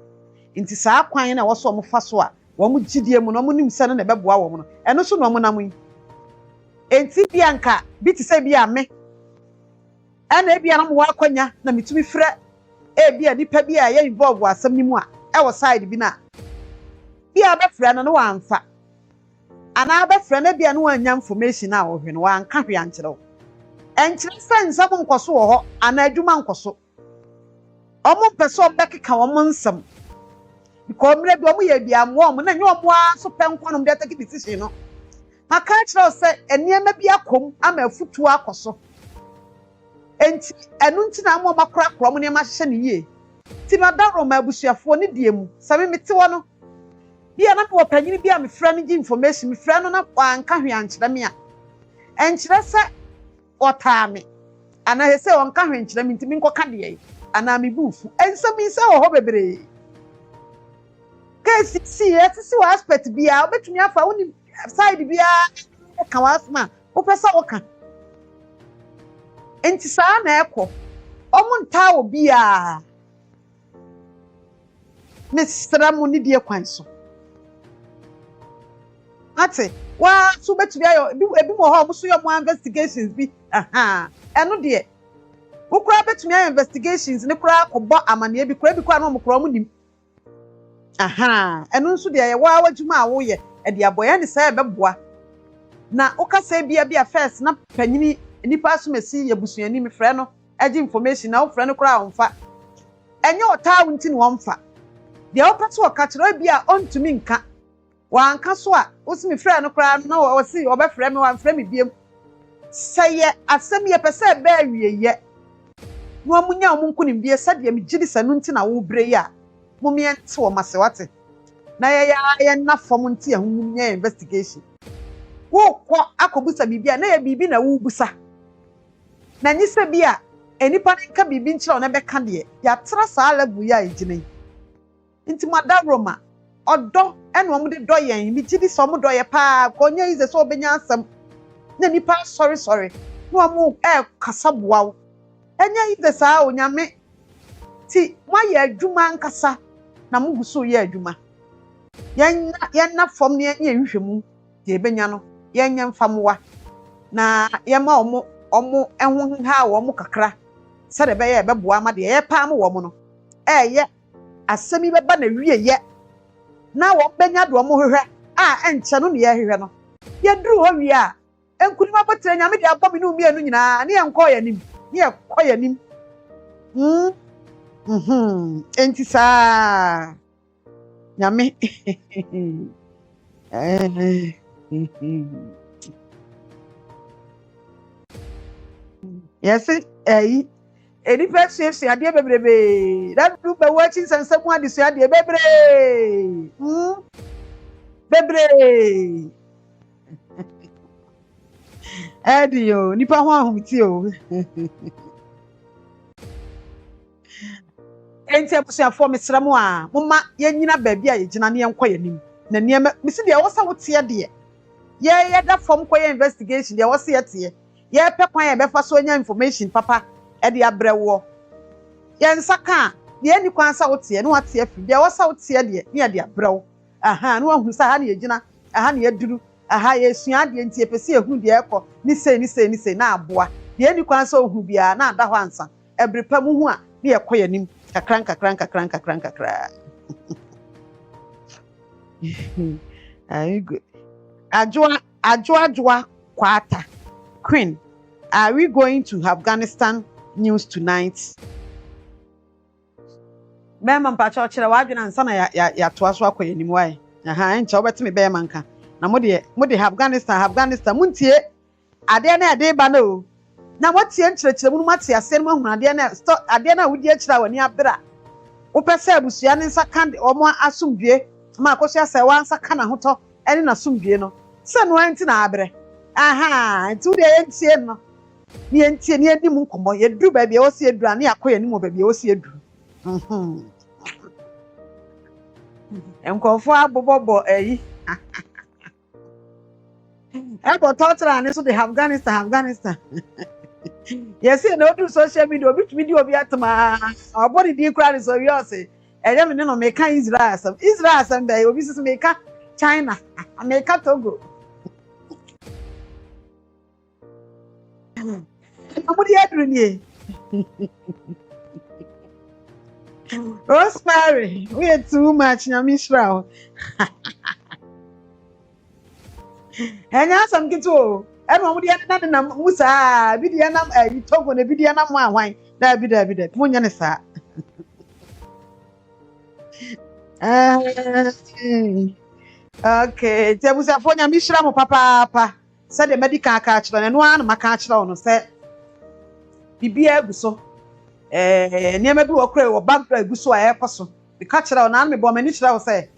nti saa akwan na wo so wo fa so a wo mo gidie mu no mo nim se no na beboa wo mo no eno so no mo na mo yi enti bianka bi ti se bia me ana bia na mo akwanya na mitumi frɛ bia nipa bia ye involve asɛm ni mu a wo side bi na bia be frɛ no wa amfa ana be frɛ na bia no anya information a wo hwe no wa anka hwe ankyerɛ wo enkyerɛ sɛ nsɛm nkɔso wɔ hɔ ana adwuma nkɔso ɔmo mpɛsɛ ɔbɛkeka wɔn nsɛm because mre bi ɔmo yɛ bia mo ɔmo na nyɛ ɔmo a so pɛ nkɔnom de take decision no maka kyerɛ sɛ nneɛma bi akom ama afutu akɔso enti ɛnu nti na mo makora kora mo nneɛma hyehyɛ ne yie ti na da roma abusuafoɔ ne die mu sɛ me mete wɔ no bia na wɔ panyini bia me frɛ no gi information me frɛ no na wanka hwe ankyerɛ me a ɛnkyerɛ sɛ ɔtaa me ana he sɛ ɔnka hwe ankyerɛ me nti me nkɔka de ana me buufu ɛnsɛm yi sɛ wɔ hɔ bebree case si wɔ aspect bia obetumi afa wo ni side bia ka wasma wo pesa wo ka enti saa na ekɔ ɔmo nta wo bia mesra mu ni die kwan so ate wa so betumi ayo ebi mo hɔ ɔmo so yɛ mo investigations bi ɛno de wo kura betumi ayo investigations ne kura akɔbɔ amane bi kura no ɔmo kura ɔmo nim ɛno nso de yɛ wa adwuma a wo yɛ de aboya ne sɛ bɛboa na okasa bia first na panyini nipa asomesi yebusuani me frɛ no agi information na wo frɛ no kora onfa enye ota wunti ne wonfa de opɛto okachiro bia ontumi nka wanka so a wosi me frɛ no kora na wo si obɛfrɛ me wanfrɛ me biem sɛye asɛm ye pɛsɛ ba awieye no amunya omunkunim bia sɛde me gidi sanu nti na wo bre ya mumie nte wo masewate na ye na fom nti ahunya investigation wo kɔ akobusa bibia na ye bibi na wo busa na nyisa bia enipa nka bibi nkyerɛ na bɛka de ya tra saa level ya egine nti mada roma ɔdɔ ɛna ɔmo de dɔ yɛn mi gidi sɛ ɔmo dɔ yɛ paa konya ize so obenya asɛm na nipa sorry no ɔmo kasa boawo enya ize saa onyame ti moayɛ adwuma nkasa na mo guso yɛ adwuma yɛn na fam ne yɛn hwehwɛ mu de ebenya no yɛn nyɛ mfamoa na yɛma ɔmo ɛho ha ɔmo kakra sɛ de bɛyɛ bɛboa ma de yɛ paa mo wɔ mo no ɛyɛ asɛmi bɛba na wie yɛ na wɔn bɛnya do ɔmo hwehwɛ a ɛnkyɛ no ne yɛ hwehwɛ no yɛduru hɔ wie a enkunim abɔtire nyame de abɔ me no mienu nyinaa ne yɛn kɔ yɛ nim ne yɛ kɔ yɛ nim enti saa nyame yes enipa suasua adeɛ bebrebe da du ba wachi nsensɛm adesua adeɛ bebrebe adio nipa ho ahomti o enti abusuafo mesrɛ mo a moma yɛnyina baabi a yɛgyina ne yɛnkɔ yɛnim na nneɛma misi deɛ wɔsa woteɛ deɛ yɛyɛ da fam kɔ yɛ investigation deɛ wɔse yɛteɛ yɛpɛ kwan yɛbɛfa so nya information papa ɛde abrɛwo yɛnsaka deɛ ni kwan sa woteɛ ne wateɛ fi deɛ wɔsa woteɛ deɛ ne yɛde abrɛwo aha ne wahu sa ha ne yɛgyina aha ne yɛduru aha yɛsua deɛ nti yɛpɛsɛ yɛhu deɛ ɛkɔ ne sei na aboa deɛ ni kwan sa ohu bia na ada hɔ ansa ɛbrepa mu hu a ne yɛkɔ yɛnim kakran Very good. Ajwa Kwata. Queen, are we going to Afghanistan news tonight? Mema mpacha ochire wadwena nsa na ya toa so akoye nim wai. Encha obetime be manka. Na mo de Afghanistan muntie ade na ade ba na o. Na motie nkyerɛkyerɛ mu mate ase no mahunu ade na wodi akyira wani abra. Wo pese abusua ne nsa kan omo asomdwe ma Akosua Serwaa nsa kan ahotɔ ene na asomdwe no. Se no anti na abre. Nti de yentie no. Ni yentie ni edi mu nkomo yeduru ba bia wo se eduru ani akoye ni mo ba bia wo se eduru. Enkofo abobobo eyi. Ebo totra ni so de Afghanistan. Yes, no do social media obi atama. Obodi di kra ni so wi ose. Eje me no me kan Israel sam be obi sisi me ka China, me ka Togo. Amudi adru ni. Rosemary, we are too much na Israel. Enya sam kitu. Eno amudi na musa bidia na Togo na bidia na mo ahwan. Da bi. Munya ne sa. Okay, tebusa fo nya mishra mo papa. Say the medical aka chiro no an maka chiro no say bibia aguso niam bi wo kra wo background aguso a ekoso bi ka chiro na an me bo mani chiro say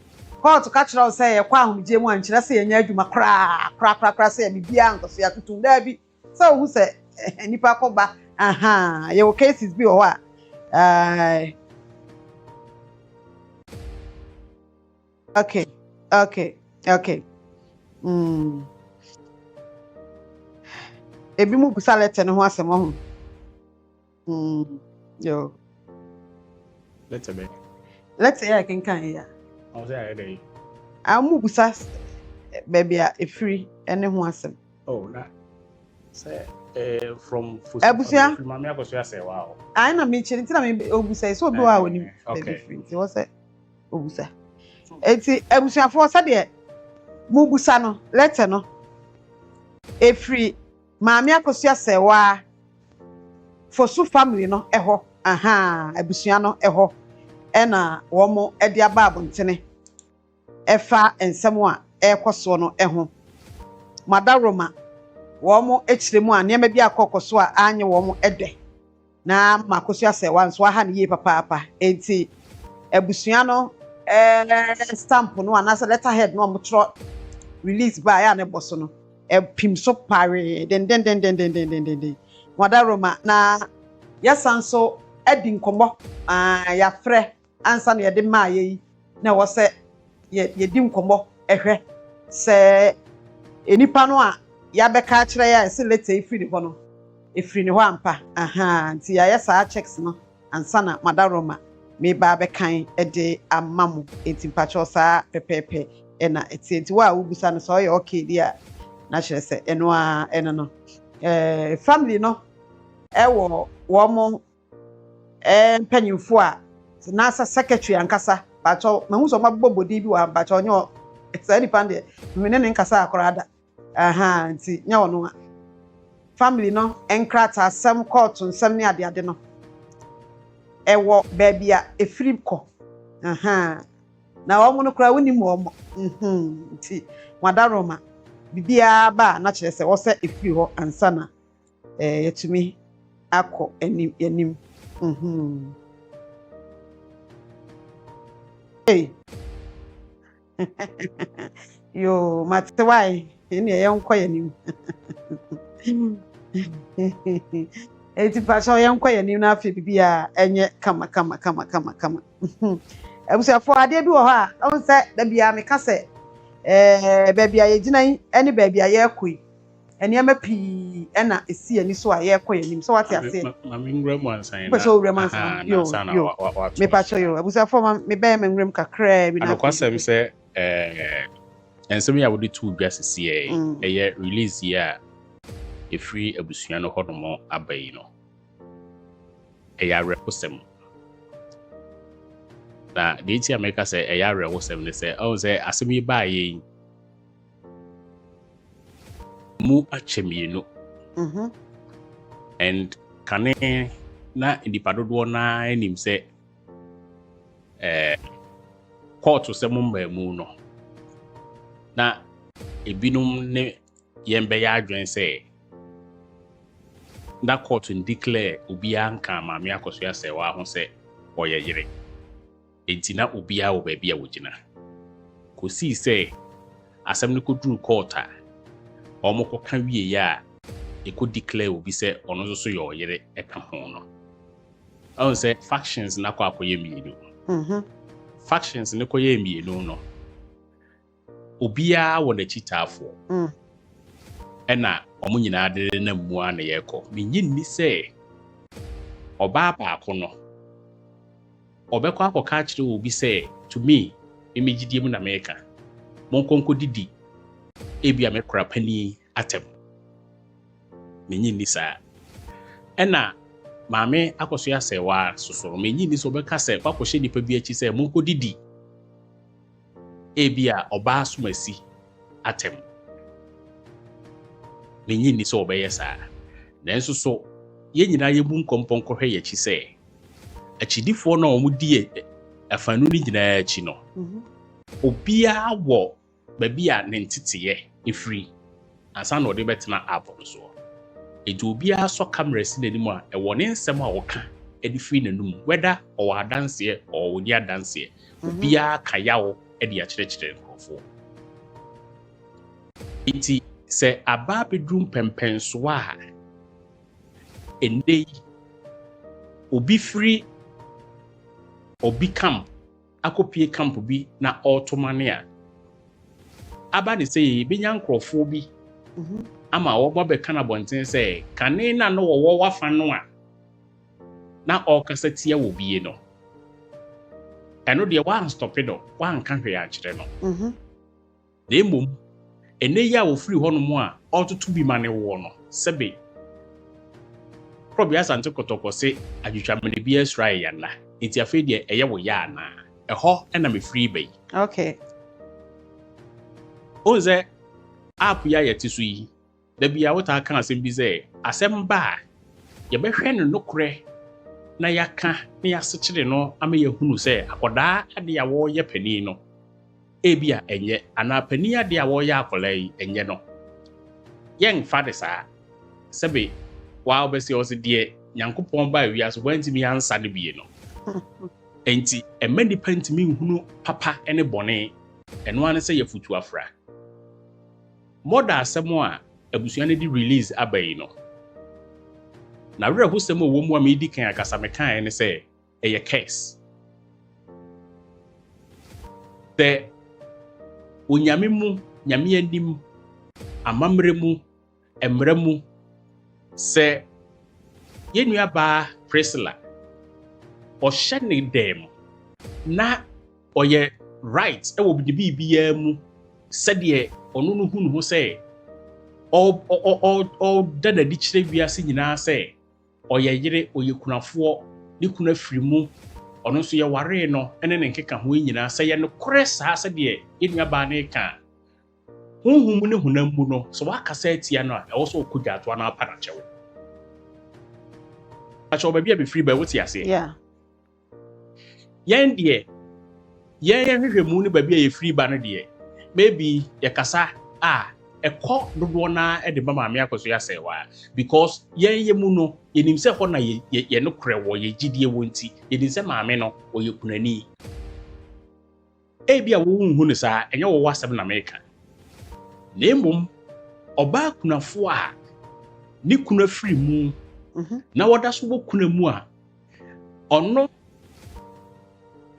court ka chiro say ye kwa ahomje mu an chira say ye nya adwuma kra say bibia nkoso ya tutu da bi so hu say nipa ko ba ye wo cases bi wo a okay. Ebi mu busa letter no ho asem ho. Yo. Letter be. Letter ya kenkan ya. I say I dey. Amu busa baby a free ene ho asem. Oh, na. Say from Abusia? From Mama Akosua Serwaa. I na me chiri ntina me obusa so bi wa woni okay. Baby free. Ti wo say obusa. Eti abusia fo say de mu busa no letter no Efiri maame Akosua Serwaa Fosu family no eho abusua no eho ena womo ede aba abontene efa ensem a ekoso no eho madaroma womo echiremu a niam bi akokoso a anye womo ede na Akosua Serwaa nso aha ne ye papa enti abusua no stamp no anasa letterhead no omotro release by ya ne boso no pim so pare den madaroma na yasanso edi nkomo ya frɛ ansa na yɛde maa yɛ yi na wɔ sɛ yɛdi nkomo ehwɛ sɛ enipa no a yɛabɛka kyerɛ ya sɛ letter efiri hɔ no efiri ne hɔ ampa nti ya saa checks no ansa na madaroma me ba bɛkan de amamu enti mpacho saa pepepe ena enti wa ubusa no so yɛ okay dia na kyerɛ sɛ eno a eno no family no ewo womo mpanyimfo a na asa secretary ankasa bacho mahu so mabobodi bi wa bacho nyo sa ni pande mene ne nkasa akorada nti nya wono a family no enkrata asem court nsem ne ade no ewo baby a efiri ko na womo no kura woni mu womo nti madaroma bibia ba na kyerɛ sɛ wo sɛ efiri hɔ ansa na yetumi akọ enim hey yo matwai eni yenkọ yanim eti pasho yenkọ yanim na afi bibia enye kama ebusiafo ade bi wo ha o sɛ da bia me ka sɛ baby a yegyina eni baby a yekoi eniema pii ena esi ani so a yekọ yanim so wate ase mami ngram wansan na so ngram wansan yo me pacho yo abusiafo me be me ngram kakra bi na akwasem sɛ ensem ya wodi tu dwa sisi eye release ya efiri abusua no hodomo abai no eya reposem na de ti America sɛ eya reposem ne sɛ o sɛ asem yi ba ye mu achemienu and kane na indipadodo na enim sɛ court sɛ mumba mu no na ebinum ne yembe ya adwen sɛ na court declare obia nka maame Akosua Serwaa ho sɛ oyɛ yere enti na obia wo ba bia wogina kosi sɛ asɛm ne koduru court a omoko ka wie ya eko declare obi sɛ ono so yɛ oyere eka ho no on sɛ factions na kwa akoye mienu factions ne koye mienu no obia wo na chitafo ɛna omo nyina de na mu a na yɛkɔ menyi ni sɛ oba baako no obɛkɔ akɔka kyerɛ obi sɛ to me emegidie mu na meka monkonko didi ebia mekora pani atem menyi ni saa ɛna maame Akosua Serwaa sosoro menyi ni so bɛka sɛ kwakɔhye nipa bi akyi sɛ monko didi ebia oba asomasi atem menyi ni so obɛyɛ saa nanso so ye nyina ye bu nkompon kɔhwɛ yɛ akyi sɛ akyidifo na ɔmo die afanu ni nyina akyi no obia wɔ babi a ne nteteyɛ efiri ansa na ɔde bɛtena apple so edu obia so camera si n'anim a ɛwɔ ne nsɛm a wɔka ɛde firi n'anum whether ɔwɔ adanseɛ ɔwɔ ni adanseɛ obia ka yawo ɛde akyerɛkyerɛ nkurɔfo enti sɛ aba bedrum pɛmpɛnso a ende obi firi obi camp akopie camp bi na automane a aba ne sɛ benya nkurɔfo bi ama wɔbɔ bɛka na bɔnten sɛ kane na no wɔwɔ wafa no a na ɔkasa tia wɔ bie no ɛno deɛ wan stop it no wan ka hwɛ akyerɛ no na emom ene yi a wofiri hɔ no mu a ɔtoto bi ma ne wɔ no sɛbe probia sante kotoko se adwutwamene bi asra ya na enti afei deɛ ɛyɛ wo ya na ɛhɔ ɛna me free bay okay oze app ya yɛte so yi da bia wota ka asɛm bi sɛ asɛm ba yɛbɛhwɛ no nokore na yaka na yɛasekyere no ama yɛhunu sɛ akɔdaa ade a wɔyɛ panin no ebia ɛnyɛ anaa panin ade a wɔyɛ akɔlaa yi ɛnyɛ no yɛmfa de saa sɛbe waa wobɛsi ɔse deɛ Nyankopɔn ba wiase wantimi ansa no bie no enti ɛma nipa ntimi nhunu papa ne bɔne ɛno ane sɛ yɛfutu afra mɔda asɛm a abusua no de release aba yi no na werɛ ho sɛm a wɔ mu a medi kan akasa mekae ne sɛ ɛyɛ curse sɛ onyame mu nyame anim amammerɛ mu mmerɛ mu sɛ yɛnnua baa Priscilla ɔhyɛ ne dɛm na ɔyɛ right ɛwɔ biribiara mu sɛdeɛ ɔno no hu ne ho sɛ ɔda n'adi kyerɛ wiase nyinaa sɛ ɔyɛ yere ɔyɛ kunafoɔ ne kuna firi mu ɔno nso yɛwaree no ɛne ne nkeka ho nyinaa sɛ yɛ nokorɛ saa sɛdeɛ yɛnnua baa ne ka honhom ne honam mu no sɛ wakasa atia no a ɛwɔ sɛ ɔkɔ dwaatoa no apa nakyɛw akyɛw baabi a bɛfiri baa wote aseɛ yɛn deɛ yɛhwehwɛ mu ne baabi a yɛfiri ba no deɛ maybe yɛkasa a ɛkɔ dodoɔ na ɛde ba maame Akosua Serwaa because yɛn mu no yɛnim sɛ hɔ na yɛ no korɛ wɔ yɛ gyidie wɔ nti yɛnim sɛ maame no ɔyɛ kunani ebi a wɔnhu no saa ɛnyɛ wɔwɔ asɛm na America na mmom ɔbaa kunafoɔ a ne kuna firi mu na wɔda so wɔ kuna mu a ɔno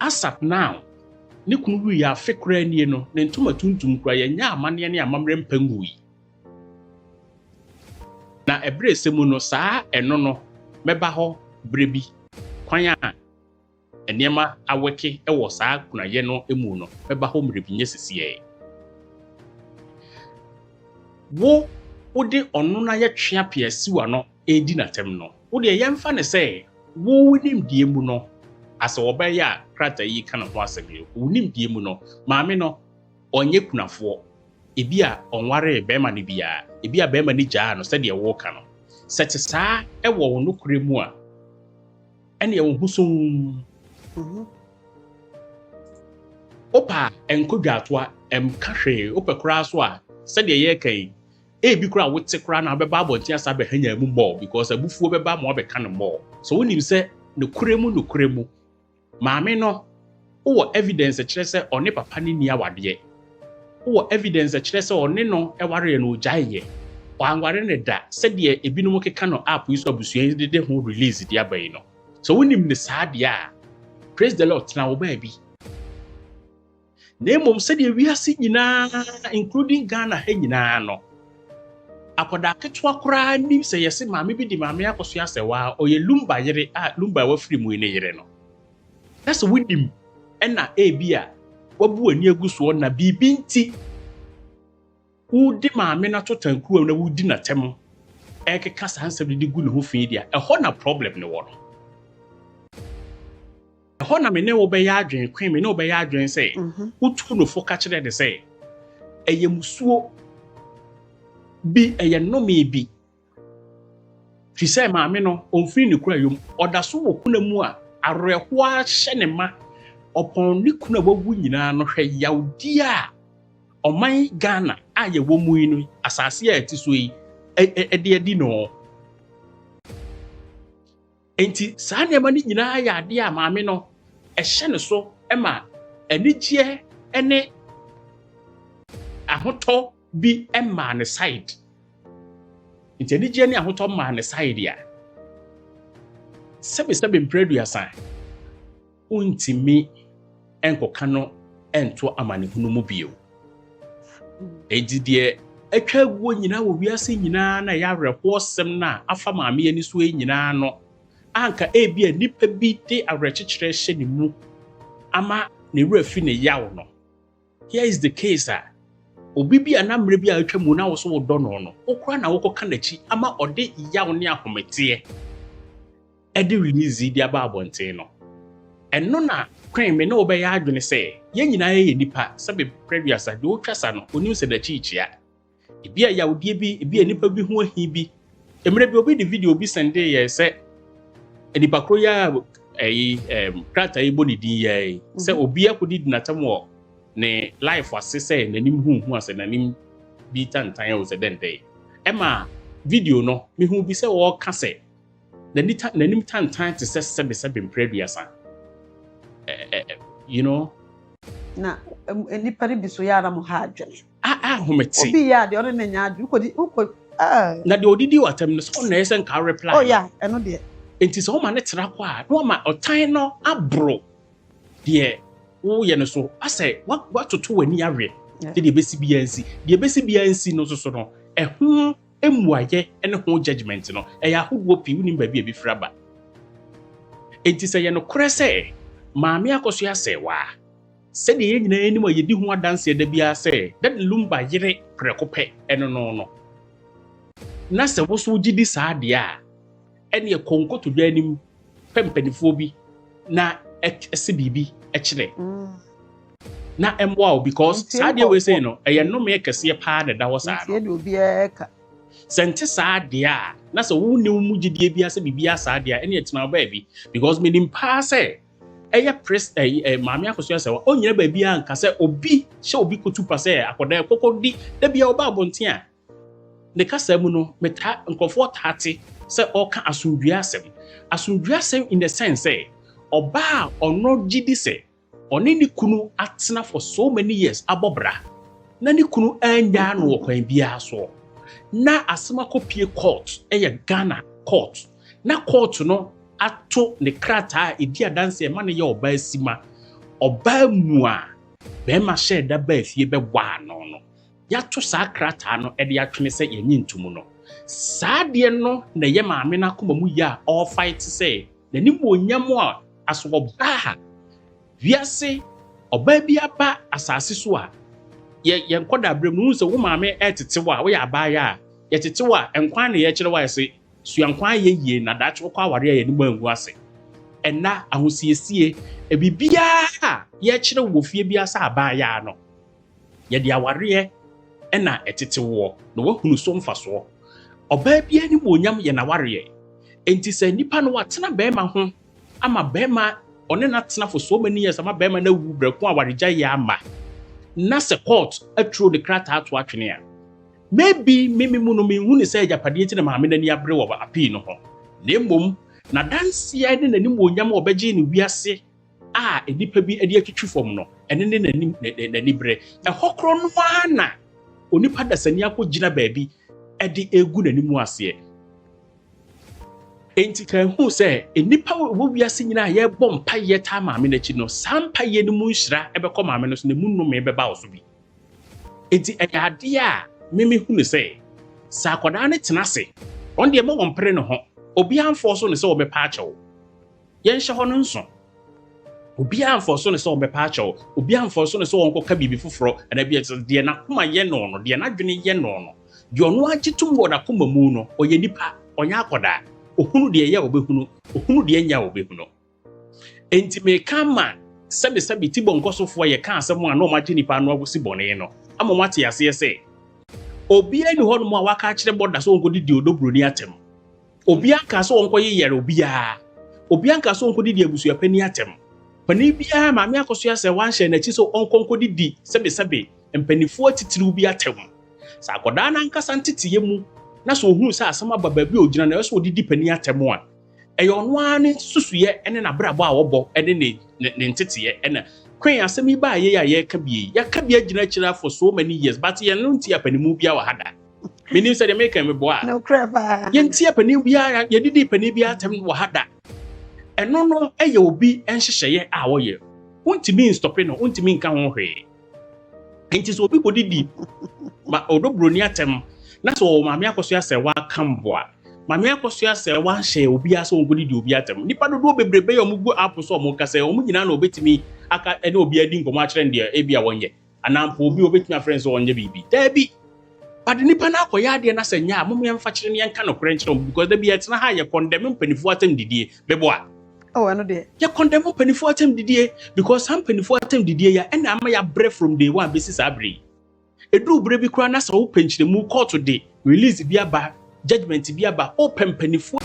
asap now ne kunu wi ya afe kora nie no ne ntoma tuntum kora yɛnya amanneɛ ne amammerɛ mpangu yi na ɛbrɛ sɛmu no saa ɛno no mɛba hɔ brɛ bi kwan a nneɛma awɛke ɛwɔ saa kunayɛ no emu no mɛba hɔ mmerɛ bi nyɛ sisiɛ wode ɔno na yɛtwea piasiwa no edi natam no wode yɛmfa ne sɛ wonim die mu no asɛ wɔbɛyɛ a krata yi ka no ho asɛm yi wonim die mu no maame no ɔnyɛ kunafoɔ ebi a ɔnware bɛrima no biara ebi a bɛrima no gyaa no sɛdeɛ wɔka no sɛ te saa ɛwɔ wɔn nokore mu a ɛne ɛwɔ ho som opa enkodwaatoa ɛmka hwee opa koraa so a sɛdeɛ yɛka yi ebi koraa wote koraa na bɛba abɔnten asa bɛhanya mu bɔ because abufuo bɛba ma ɔbɛka no bɔ so wonim sɛ nokore mu maame no wɔ evidence kyerɛ sɛ ɔne papa ne ni awadeɛ wɔ evidence kyerɛ sɛ ɔne no ɛware no ogyaeɛ ɔanware ne da sɛdeɛ ebinom keka no app yi so abusua yi de ho release de aba yi no so wonim ne saa deɛ a praise the Lord tena wo baabi na mmom sɛdeɛ wiase nyinaa including Ghana ha nyinaa no akɔda ketewa koraa nim sɛ yɛse maame bi di maame Akosua Serwaa ɔyɛ lumba yere a lumba wafiri mu ne yere no that's wonim ɛna ebi a wabu ani agu so na bibi nti wodi maame na to tankuwa na wodi na tem ɛkeka saa nsɛm de gu ne ho fi dia ɛhɔ na problem ne wɔ no ɛhɔ na me ne wo bɛyɛ adwen kwen me ne wo bɛyɛ adwen sɛ wotu no fo ka kyerɛ de sɛ ɛyɛ musuo bi ɛyɛ nnome bi fi sɛ maame no ɔmfiri ne kura yom ɔda so wɔ kuna mu a awerɛhoa hyɛ ne ma ɔpɔn ne kuna wawu nyinaa no hwɛ yawdi a ɔman Ghana a yɛwɔ mu yi no asase a ɛte so yi ɛde adi no enti saa nneɛma no nyinaa yɛ adeɛ a maame no ɛhyɛ ne so ɛma anigyeɛ ɛne ahotɔ bi ɛma ne side nti anigyeɛ ne ahotɔ ma ne side a sɛbesɛbe mprɛduasa untimi ɛnkɔka no ɛnto amanehunu mu bio edi deɛ atwa guo nyinaa wɔ wiase nyinaa na yɛawerɛhoɔ sɛm na afa maame ani so nyinaa no anka ebia nipa bi de awerɛkyekyerɛ hyɛ ne mu ama ne wura fi ne yaw no here is the case a obi bi a na mmerɛ bi a atwa mu na wo so wodɔ no no wokora na wokɔka n'akyi ama ɔde yaw ne ahometeɛ ɛde release di aba abɔnten no ɛno na kwan me na wobɛyɛ adwene sɛ yɛn nyinaa yɛ nipa sɛbe previous a de wotwa sa no onim sɛ n'akyi kyia Ebi a yawdie bi, ebi a nipa bi ho ahi bi. Emre bi obi di video bi sende ye se nipa kro ya krata ibo ni di ye se obi akodi di natam wo ne life ase se nanim hu ase nanim bi tantan o se dente. Ema video no me hu bi se wo ka se nanim tantan te se sebe mpreduasa. You know, na nipa bi so ya na mo ha adwene hometi obi ya de ore na nya adwu uko na de odidi watam no so na ese nka reply oh yeah eno de enti so ma ne tra kwa no ma otan no abro de wo ye no so ase watoto wani awe de besi bia nsi no so no ehu emuaye ene ho judgment no ya hodo pi woni ba bia bi fraba enti se ye no korese maame Akosua Serwaa se de nyina enim ayedi ho adanse da bia se da lumba yire prekope eno no na se wo so gidi saa de a ene konkoto dwa anim pempanifo bi na ese bibi ekire na emwa because saa de we say no eye no me kese pa da ho saa no de obi eka sente saa de a na se wo ne mu gidi bia se bibia saa de a ene etena ba bi because me nim pa se eya press maame Akosua Serwaa onyina ba bia nka se obi hye obi kotu pa se akoda kokodi da bia oba abonten a ne kasa mu no meta nkofo tate se oka asundua asem in the sense say oba ono gidi se oni ni kunu atena for so many years abobra na ni kunu anya no kwan bia so na asema kopie court eya Ghana court na court no ato ne krata edi adanse ma ne ye oba asima oba mu a be ma share da ba afie be wa no ya to sa krata no e de atwene se yenyi ntumu no saa de no na ye maame na akoma mu ya all fight say na ni mo nyam a aso oba wiase oba bi aba asase so a ye nkoda brem no so wo maame etetewa wo ya aba ya ye tetewa enkwan na ye kire wa se suankwan ye yie na dacho kwa aware ya ni mangu ase enna ahosiesie ebibia ye kire wo fie bia sa aba ya no ye de aware enna etetewo no wahunu so mfaso oba bia ni monyam ye na ware enti se nipa no watena bema ho ama bema one na tena for so many years ama bema na wu breko awaregya ya ama na se court atro the krata ato atwene a maybe mimi munu mi hunu se japade ti na maame na ni abre wo appeal no ho na emom na danse ya ne nanim onyam obegye ni wiase a enipa bi ade atwitwi fom no ene ne nanim nani bre ehokro no ana onipa dasani akogina baabi ede egu nanim ase enti kan hu se enipa wo wiase nyina ye bom paye ta maame na chi no sampaye ni mu nhira ebekọ maame no so na mu no me beba wo so bi enti ade a mimi hunu se sa akoda ne tenase on de mo wompre no ho obi amfo so ne se obepa achew ye nhye ho no nso obi amfo so ne se obepa achew obi amfo so ne se wonko ka bibi foforo na bia de na koma ye no de na dwene ye no de ono agitum wo na koma mu no oye nipa onya akoda ohunu de ye obehunu ohunu de nya obehunu enti me kama sabe tibo nkosofo ye ka asem a no ma gye nipa no agosi bone no amomate ase se obi ani ho no mu a waka kire boda so onko didi odobro ni atem obi anka so onko yeyere obi anka so onko didi abusua pani atem pani bia maame Akosua Serwaa hye na chi so onko didi sebe mpanifo atitiri bi atem sa akoda na nkasa ntitiye mu na so ohunu sa asama baba bi ogina na so odidi pani atem a eyo no ani susuye ene na brabo a wobo ene ne ntitiye ene kwen asemi ba ye ka bie ya ka bie gina kira for so many years but ye no ntia panimu bia wa hada menim se de make me boa no crap ye ntia panimu bia ye didi panimu bia tem wa hada eno no eye obi enhyehyeye a wo ye untimi stopping no untimi nka ho hwe enti so obi bodidi ma odobro ni atem na so maame Akosua Serwaa kamboa maame Akosua Serwaa hye obi aso ongodidi obi atem nipa dodo bebrebe ye omugu app so omu kase omu nyina na obetimi aka ene obi adi nkomo akere ndia ebia wonye anampo obi obetumi friends wonye bibi dabi but nipa na akoya ade na sanya momo yemfa kire ne yanka no kore nkire because da bia tena ha ye condemn mpanifo atem didie beboa oh eno de ye condemn mpanifo atem didie because some mpanifo atem didie ya ena ama ya break from day one basis abre Edu bre bi kura na sa wo penchire mu court de release bi aba judgment bi aba o pempanifu